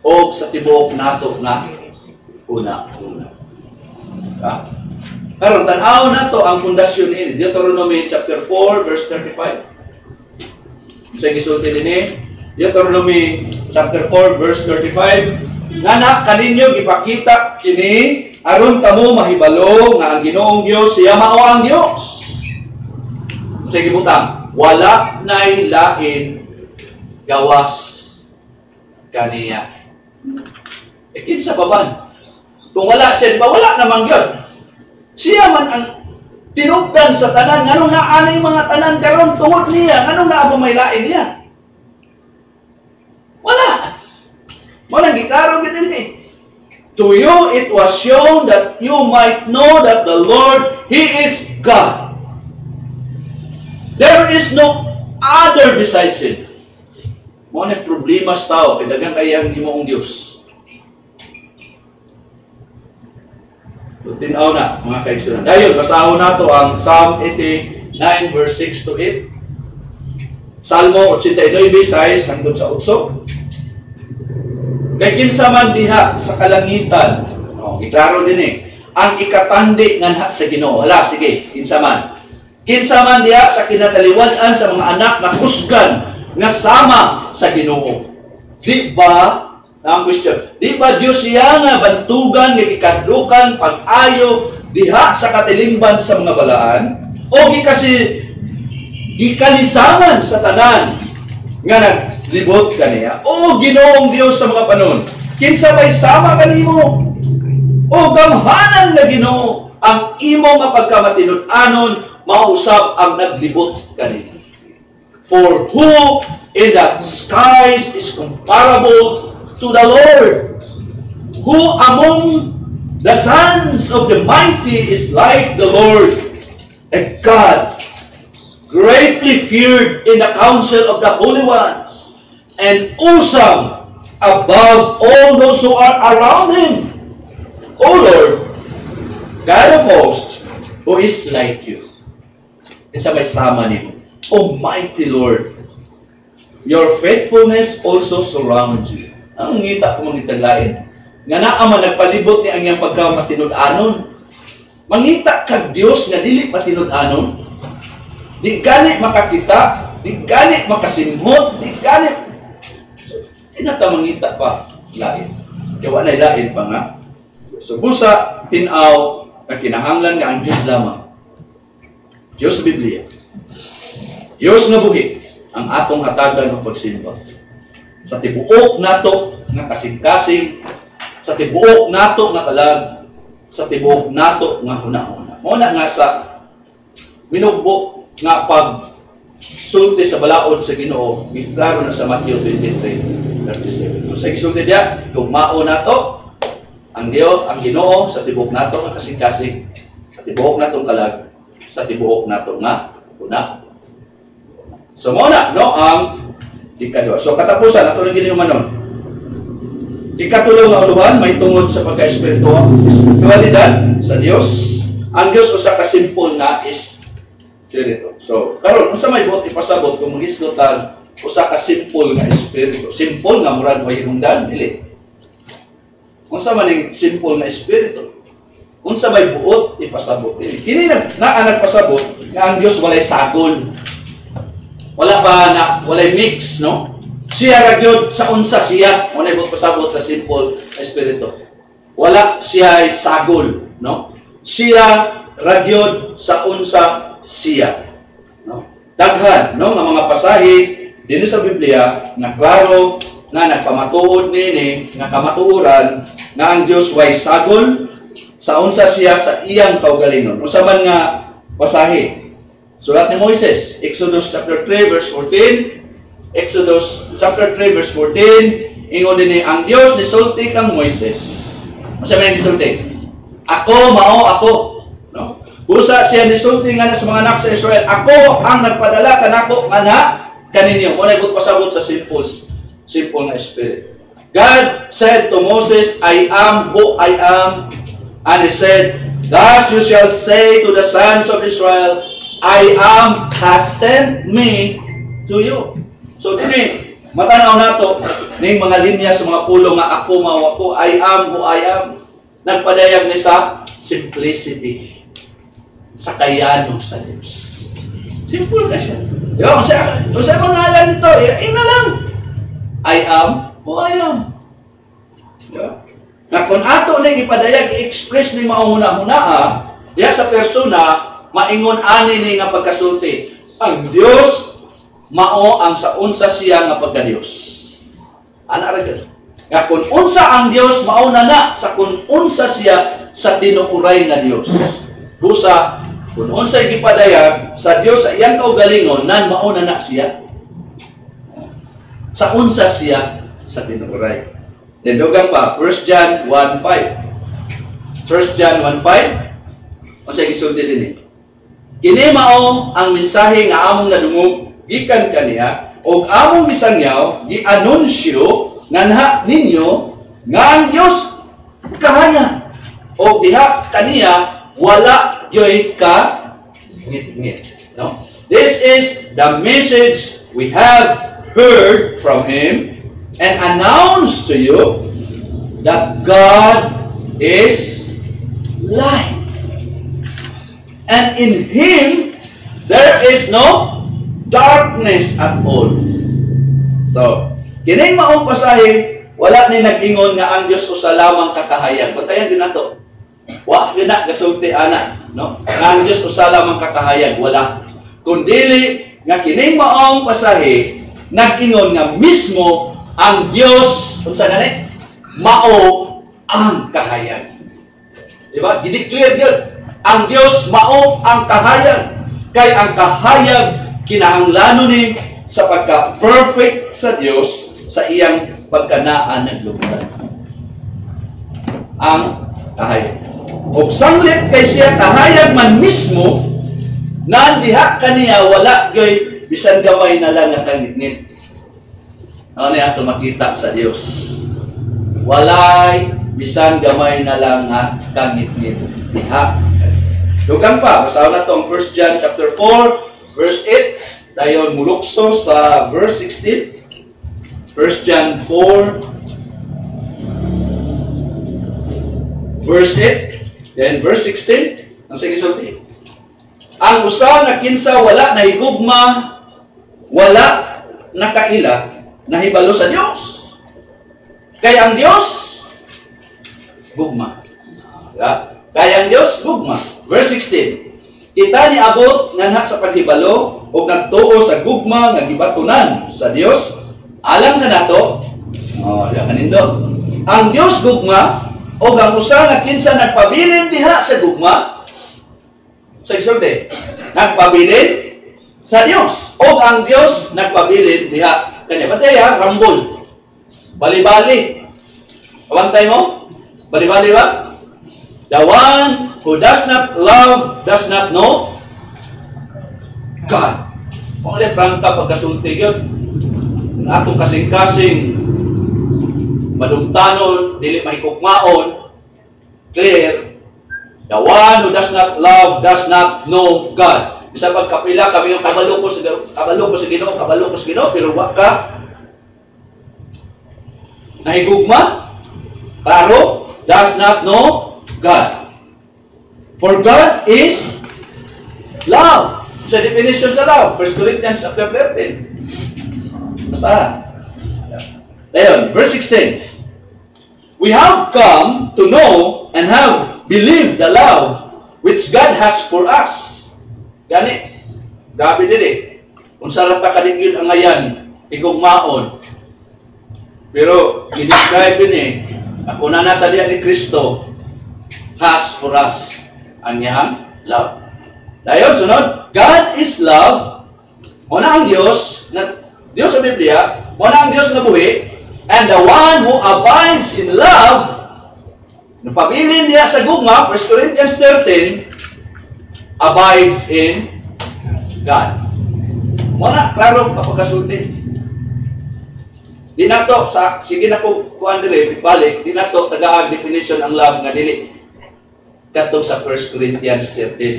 o sa tibuok nato na una-una. Pero tanaw na to ang pundasyon ni Deuteronomy chapter 4 verse 35. Sa gisulti dinhi Deuteronomy chapter 4 verse 35, ngana kaninyo gipakita kini aron kamo mahibalo nga ang Ginoong Dios siya mao ang Dios. Sa gibutang wala nay lain gawas kaniya. Kinsa pa man? Kung wala siya, di ba? Wala namang yun. Siya man ang tinugdan sa tanan. Anong naanay mga tanan karon tungod niya? Anong naabumailain niya? Wala. Walang giklaro din eh. To you it was shown that you might know that the Lord, He is God. There is no other besides Him. Mo na problema sa tao, kay daghang kayang Ginoong Dios. Tinaw na, mga kaibigan. Dayon, basahon nato ang Psalm 89 verse 6 to 8. Salmo 89 6 hangtod sa 8. Kay kinsa man diha sa kalangitan, iklaro din ang ikatandi nganha sa Ginoo. Hala, sige, kinsa man. Kinsa man diha sa kinataliwad-an sa mga anak na kusgan nga sama sa Ginoo. Di ba? Ang question, di ba Diyos siya nga bantugan, nga ikadlukan, pag-ayo, diha sa katilingban sa mga balaan o gikalisaman sa tanan nga naglibot kaniya o Ginoong Dios sa mga panon kinsa may sama kanimo o gamhanan nga Ginoo ang imo nga pagkamatinud-anon mausab ang naglibot kanimo. For who in the skies is comparable to the Lord? Who among the sons of the mighty is like the Lord? A God greatly feared in the council of the holy ones, and awesome above all those who are around him. O Lord, God of hosts, who is like you? Isa may sama niyo. Almighty Lord, your faithfulness also surrounds you. Ang ngita ko mong itaglain. Nga naama nagpalibot ni ang iyang pagkamatinud-anon. Mangita kag Dios nga dili patinud-anon. Di gani makakita, di gani makasimhot, di gani. So, tinata mangita pa lain. Kaya wala lain pa nga. So busa tinaw na kinahanglan nga ang Diyos lamang. Diyos Biblia. Diyos nga buhi ang atong hatagan ng pagsimba. Sa tibuok nato nga kasing-kasing, sa tibuok nato nga kalag, sa tibuok nato nga huna-huna. Muna nga sa minugbo nga pag sulti sa balaod sa Ginoo, klaro na sa Matthew 23:37. Kung sa isulti diya, tugmao nato ang Dios, ang Ginoo sa tibuok nato nga kasing-kasing, sa tibuok nato kalag, sa tibuok nato nga huna. So muna, no, ang ikadua. So katapusan, ato lang giniumanon. Ikatulong nga uluhan, may tungod sa pagka-espiritualidad sa Dios. Ang Dios usa ka simple nga espiritu. So, karon unsa may buot ipasabot kung magislutan usa ka simple nga espiritu. Simple nga murag way hinungdan, dili. Unsa man ning simple nga espiritu? Unsa may buot ipasabot? Kini naa nagpasabot nga ang Dios walay sagol. Wala ba na, walay mix, no? Siya ragyod sa unsa siya, wala ibang pasabot sa simple espiritu. Wala siya ay sagol, no? Siya ragyod sa unsa siya, no? Daghan, no, nga mga pasahi dinhi sa Biblia na klaro na nagpamatuod nini, nga kamatuoran na ang Dios way sagol sa unsa siya sa iyang kaugalingon. Unsa man nga pasahi? Sulat ni Moises, Exodus chapter 3 verse 14. Exodus chapter 3 verse 14, ingon din ang Dios ni sulti kang Moises. Unsa man gisulti? Ako mao ako, no? Busa siya ni sulti nga sa mga anak sa Israel, ako ang nagpadala kanako nga na kaninyo. Unay but pasabot sa simple nga spirit. God said to Moses, I am who I am, and he said, thus you shall say to the sons of Israel, I am has sent me to you. So dili matanaw nato ning mga linya sa mga pulong nga ako mao ako, I am who I am. Nagpadayag ni sa simplicity, sa kayano sa Diyos. Simple ka siya. Yo, sa pangalan nito, ina lang. I am who I am. Yo. Na kung ato ning ipadayag, i-express ni mauna-huna diya sa persona maingon ani ni nga pagkasulti. Ang Dios mao ang sa unsa siya nga pagka-Dios. Ana ra gyud. Nga kun unsa ang Dios mao na sa kun unsa siya sa tinuuray nga Dios. Busa kun unsa gipadayag sa Dios sa iyang kaugalingon nan mao na siya. Sa unsa siya sa tinuuray. Then dugang pa 1 John 1:5. 1 John 1:5. Unsa gisulti dinhi? Kini mao ang mensahe nga among nadungog gikan kaniya og among misangyaw gi-anunsyo nga ninyo nga ang Dios kahana og diha kaniya wala yoy ka ngit-ngit. No? This is the message we have heard from Him and announced to you, that God is light. And in Him, there is no darkness at all. So, kining maong pasahe, wala ni nag-ingon nga ang Diyos usa lamang kakahayag. Batayan din nato. Wa yun na gasulti ana, no? Nga ang Dios usa lamang kakahayag, wala. Kundili nga kining maong pasahe nag-ingon nga mismo ang Dios unsa gani? Mao ang kahayag. Di ba? Gideclare yun. Ang Dios mao ang kahayag. Kay ang kahayag kinahanglanon ni sa pagka-perfect sa Dios sa iyang pagkanaan naglugdan. Ang kahayag. O sanglit kay siya kahayag man mismo na diha kaniya wala gay bisan gamay na lang nga kangitngit. Ano niya ato makita sa Dios? Walay bisan gamay na lang nga kangitngit. Diha. Dugang pa, basahin na itong 1 John chapter 4, verse 8. Dayon mulukso sa verse 16. 1 John 4, verse 8. Then verse 16. Ang sige sulti. Ang usa na kinsa wala nahigugma, wala nakaila, nahibalo sa Dios. Kay ang Dios, gugma. Kay ang Dios, gugma. Verse 16. Kita ni abot nga sa paghibalo o nagtuo sa gugma nga gibatunan sa Dios. Alam ka na to? Diyan kanindo. Ang Dios gugma o ang usa nga kinsa nagpabilin diha sa gugma. Sa isulti, nagpabilin sa Dios. O ang Dios nagpabilin diha. Kanya bataya, rambol. Bali-bali. Awantay mo? Bali-bali ba? The one who does not love does not know God. Kung alin prangka pagkasulti yun, ang atong kasing-kasing madumtanon, dili mahikukmaon, clear, the one who does not love does not know God. Isa pagkapila kami yung kabalo ko sa Ginoo, pero wag ka nahigugma, klaro, does not know God. For God is love. Sa definition sa love, 1 Corinthians chapter 13. Basta. Ayan, verse 16. We have come to know and have believed the love which God has for us. Gani, gabi dili. Kung sarata kaligid ang ayan, igugmaon. Pero, i-describe yun ako na natalian ni Kristo has for us ang niyang love. Dahil sunod, God is love. Muna ang Diyos, Diyos sa Biblia, muna ang Diyos na buhi, and the one who abides in love, napabilin niya sa gugma, 1 Corinthians 13, abides in God. Muna, klaro, kapagkasulti. Di na to, sige na ko kuhan dili, balik, di na to, tagaag definition ang love nga dili. Katong sa 1 Corinthians 13.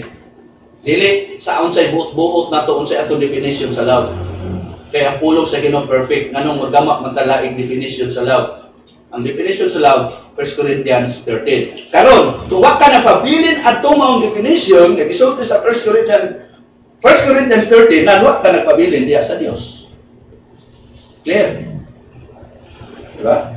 Dili, sa unsay buot-buot na to, unsay atong definition sa love. Kaya ang pulong sa Ginoo perfect, nganong magamak magkalaing definition sa love. Ang definition sa love, 1 Corinthians 13. Karon, tuwa ka na pabilin at tumaong definition, nga gisulti sa 1 Corinthians 13, na tuwa ka na pabilin diya sa Dios. Clear? Diba?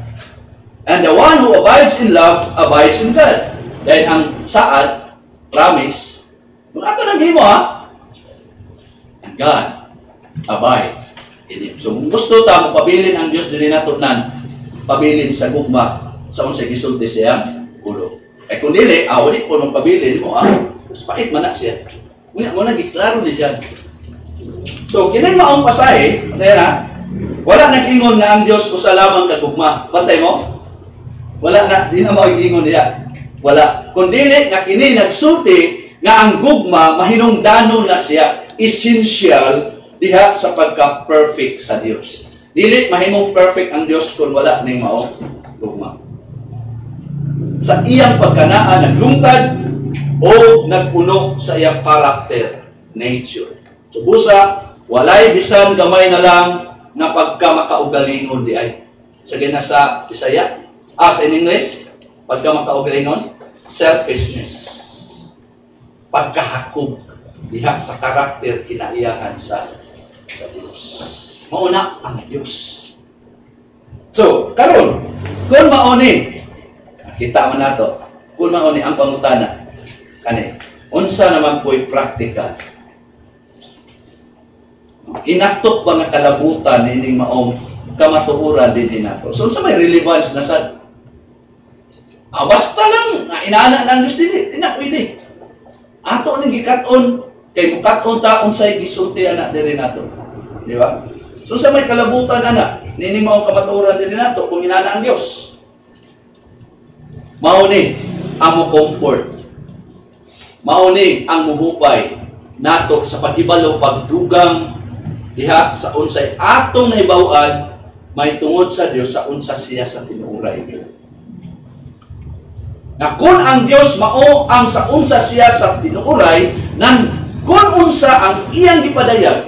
And the one who abides in love, abides in God. Dahil ang saad, promise, kung ako nag-himo and God abides in Him. So, kung gusto ta, pabilin ang Diyos din natunan, pabilin sa gugma, sa unsay gisulti siya, ulo. Eh kung dili, awali po nung pabilin mo, pait man na siya. Muna mo nagiklaro ni dyan. So, kinay maong pasahe, wala nag-ingon nga ang Diyos usa lamang kagugma. Bantay mo? Wala na, di na mag-ingon niya. Wala. Kung dili, nga kini nagsulti nga ang gugma, mahinungdanon na siya. Essential diha sa pagka-perfect sa Diyos. Dili, mahimong perfect ang Diyos kung wala ning maong gugma. Sa iyang pagkanaan, naglungtad o nagpuno sa iyang character, nature. So, busa, walay bisan gamay na lang na pagka-makaugalingon di ay. Sige na sa Bisaya, sa in English, pagka-makaugalingon, selfishness. Pagkahakog diha sa karakter kinaiyahan sa Diyos. Mauna ang Diyos. So, karon, kung mauni, kita mo na to, Kung mao ni ang pangutana kani, unsa naman po'y practical? Inaktok ba nga kalabutan ining maong kamatuoran din nato? So unsa may relevance na sad? Basta lang inaana nang Dios dili, ina pwede. Ato ning gikat-on kay mukat-on ta unsay gisulti ana diri nato. Di ba? So sa may kalabutan ana, nining maong kamatuoran din nato kung inaana ang Dios. Mao ni ang comfort. Mao ni ang muhupay nato sa paghibalo pagdugang diha sa unsay atong nahibaw-an may tungod sa Dios sa unsa siya sa tinuoray. Na kung ang Dios mao ang sa unsa siya sa tinuoray, nan kung unsa ang iyang gipadayag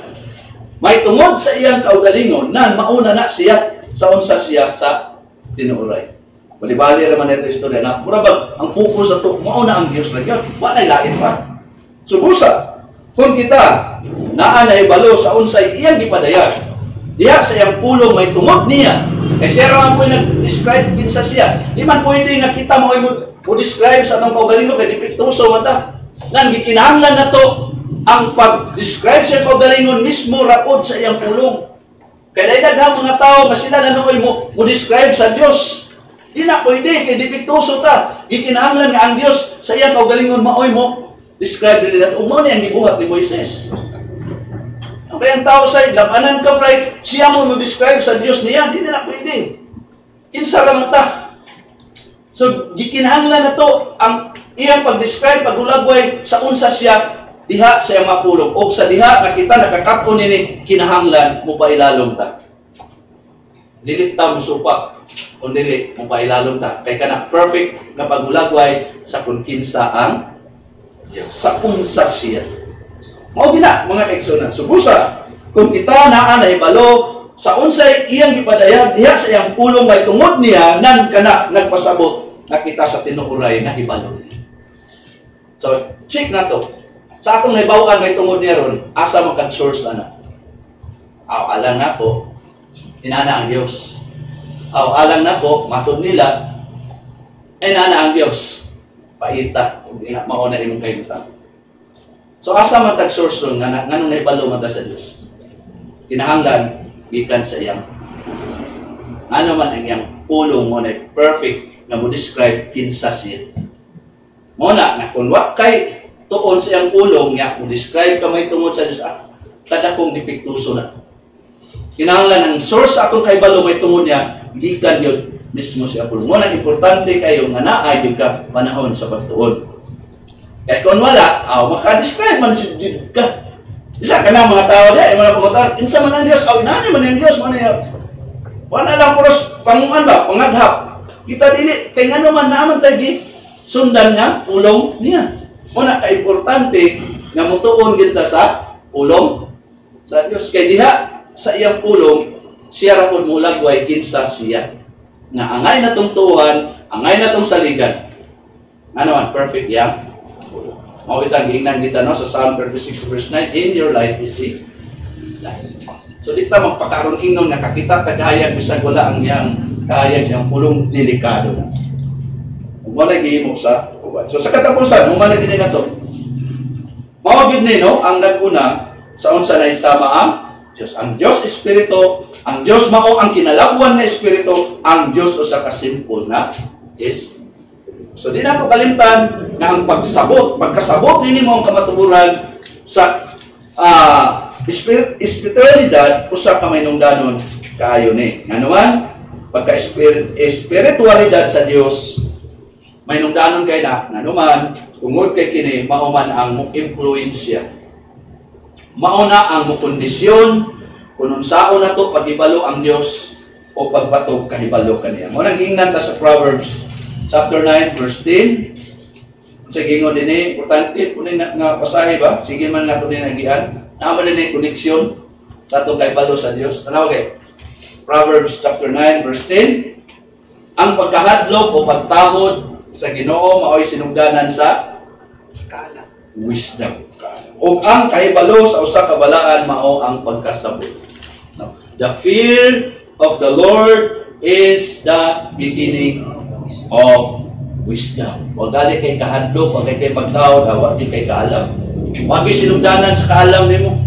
may tungod sa iyang kaugalingon, nan mauna na siya sa unsa siya sa tinuoray. Bali-bali naman ito istorya na murabag ang focus ato mao na ang Dios na gyud, wa nay lain pa. Subusa kung kita naa nahibalo sa unsay iyang gipadayag, diha sa iyang pulong may tungod niya. Kaya siya raman po nag-describe kinsa siya. Di man pwede nga kita mo describe sa atong kaugalingon kay dipektuso man ta. Nan gikinahanglan nato ang pag-describe sa kaugalingon mismo raod sa iyang pulong. Kaya daghang mga tao nga sila nanuoy mo describe sa Dios. Di na pwede kay dipektuso ta. Gikinahanglan nga ang Dios sa iyang kaugalingon maoy mo describe dili nato. Mao ni ang gibuhat ni Moises. Kaya ang tao sa labanan ka pray, siya mo describe sa Dios niya, di na pwede. Kinsa ra man ta. So gikinahanglan nato ang iyang pag-describe pagulagway sa unsa siya diha sa iyang mapulong o sa diha nga kita nakakap-on nini kinahanglan mo pailalom ta. Dili ta musupak kung dili mo pailalom ta kay kana perfect nga pagulagway sa kung kinsa ang Dios, sa unsa siya. Mao gina mga kaigsunan. Subusa kung kita naa nahibalo sa unsay iyang gipadayag diha sa iyang pulong may tungod niya nan kana nagpasabot na kita sa tinuoray na hibalo. So check na to. Sa akong nahibaw-an may tungod niya ron, asa magka-source ana. Alang nako inana ang Dios. Alang nako matud nila inana ang Dios. Paita ug ina mao na imong kaybutan. So asa man tag source ron nga nganong nahibalo man ta sa Dios. Kinahanglan gikan sa iyang ano man ang iyang pulong mo na perfect nga mo describe kinsa siya. Mo na kung wa kay tuon sa iyang pulong nga mo describe ka may tungod sa Dios kada kong dipektuso na. Kinahanglan ang source akong kahibalo may tungod niya gikan gyud mismo sa pulong. Mo na importante kayo nga naay gyud ka panahon sa pagtuon. Kaya kung wala, maka-describe man si Diyos ka. Isa ka na mga tao dyan, mga pangutan, insa man ang Diyos, inani man ang Diyos, wala lang puros panguan ba, pangadhap. Kita dili, kaya nga naman naman tayo sundan nga, pulong niya. Una, ka-importante nga mutuon kita sa pulong sa Diyos. Kaya diha, sa iyang pulong, siya rapod mulagway kinsa siya. Nga angay na tong tuhan, angay na tong saligan. Nga naman, perfect yan. Mao itang giingnan kita no sa Psalm 36 verse 9, in your life is it. So dito magpakaroon ingnon nga kakita kagayag bisag wala ang yang kayag siyang pulong delikado na. Ug wala gihimo sa uban. So sa katapusan, humana gid na to. Mao gid ni no ang naguna sa unsa na isama ang Dios. Ang Dios Espiritu, ang Dios mao ang kinalabwan na Espiritu, ang Dios usa ka simple na is. So di na kalimtan na ang pagkasabot nini mo ang kamatuburan sa espiritualidad usa ka maynungdanon kaayo ni. Nganuman pagka-espiritualidad sa Dios maynungdanon kay na nganuman tungod kay kini mao man ang influensya. Mao na ang mukondisyon kung unsaon nato paghibalo ang Dios o pagbatog kahibalo kaniya. Mo nang giingnan ta sa Proverbs chapter 9 verse 10. Sige ngo dinhi importante kunin nga pasahe ba? Sige man nato din nagian. Naman din koneksyon sa atong kahibalo sa Dios. Tanaw kay Proverbs chapter 9 verse 10. Ang pagkahadlok o pagtahod sa Ginoo mao'y sinugdanan sa wisdom. O ang kahibalo sa usa ka balaan mao ang pagkasabot. No. The fear of the Lord is the beginning of wisdom. Huwag gali kay kahadlok, huwag kay pagtawad, huwag kay kaalam. Huwag kay sinugdanan sa kaalam nimo.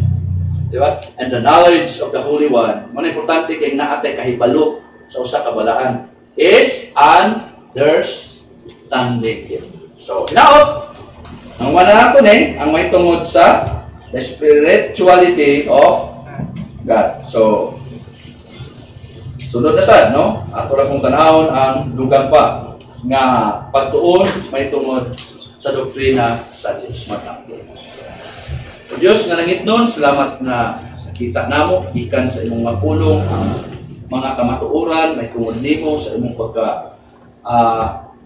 Di ba? And the knowledge of the Holy One, mga importante kay naatay kahibalo sa usa ka balaan, is understanding. So, now, ang wala nato ang may tungod sa the spirituality of God. So, sunod na sad, no? Ato ra kong tanawon ang dugang pa nga pagtuon may tungod sa doktrina sa Dios matapos. So, Diyos nga langit nun, salamat na nakita namo ikan sa imong mapulong ang mga kamatuoran may tungod nimo sa imong pagka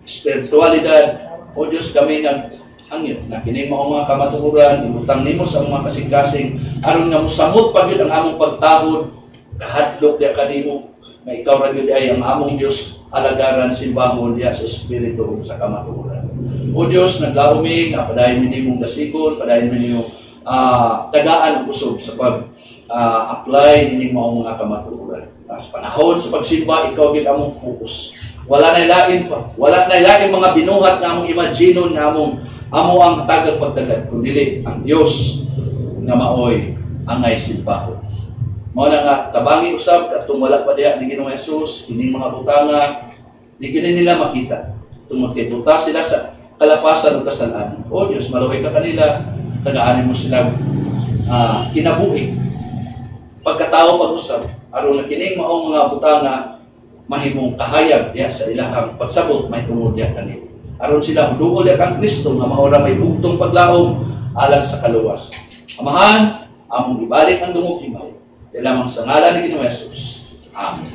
spiritualidad. O Diyos, kami hangyo na kini mao mga kamatuoran ibutang nimo sa mga kasing-kasing aron nga mosamot pa gyud ang among pagtahod kahadlok diha kanimo nga ikaw ra gyud ay ang among Dios alagaran simbahon diha sa espiritu sa kamatuoran. O Diyos, naglaom mi nga padayon mi nimong dasigon, padayon mi nimo tagaan ang usog sa pag-apply nining maong mga kamatuoran. Sa panahon sa pagsimba, ikaw gyud among focus. Wala na lain pa. Wala na lain mga binuhat nga among imaginon nga amo ang tagad pagdagad kundi ang Dios nga maoy angay simbahon. Mao na nga tabangi usab katong wala pa diha ni Ginoong Hesus ining mga butanga di kini nila makita. Tungod kay buta sila sa kalapasan ug kasalan. O Dios, maluhay ka kanila, tagaanin mo sila kinabuhi. Pagkatao pag-usab aron na kining maong mga butanga mahimong kahayag diha sa ilahang pagsabot may tungod diha kanila. Aron sila muduol diha kang Kristo nga mao ra may bugtong paglaom alang sa kaluwas. Amahan, among ibalik ang dungog himay. Lamang sa ngalan ni Ginoong Hesus. Amen.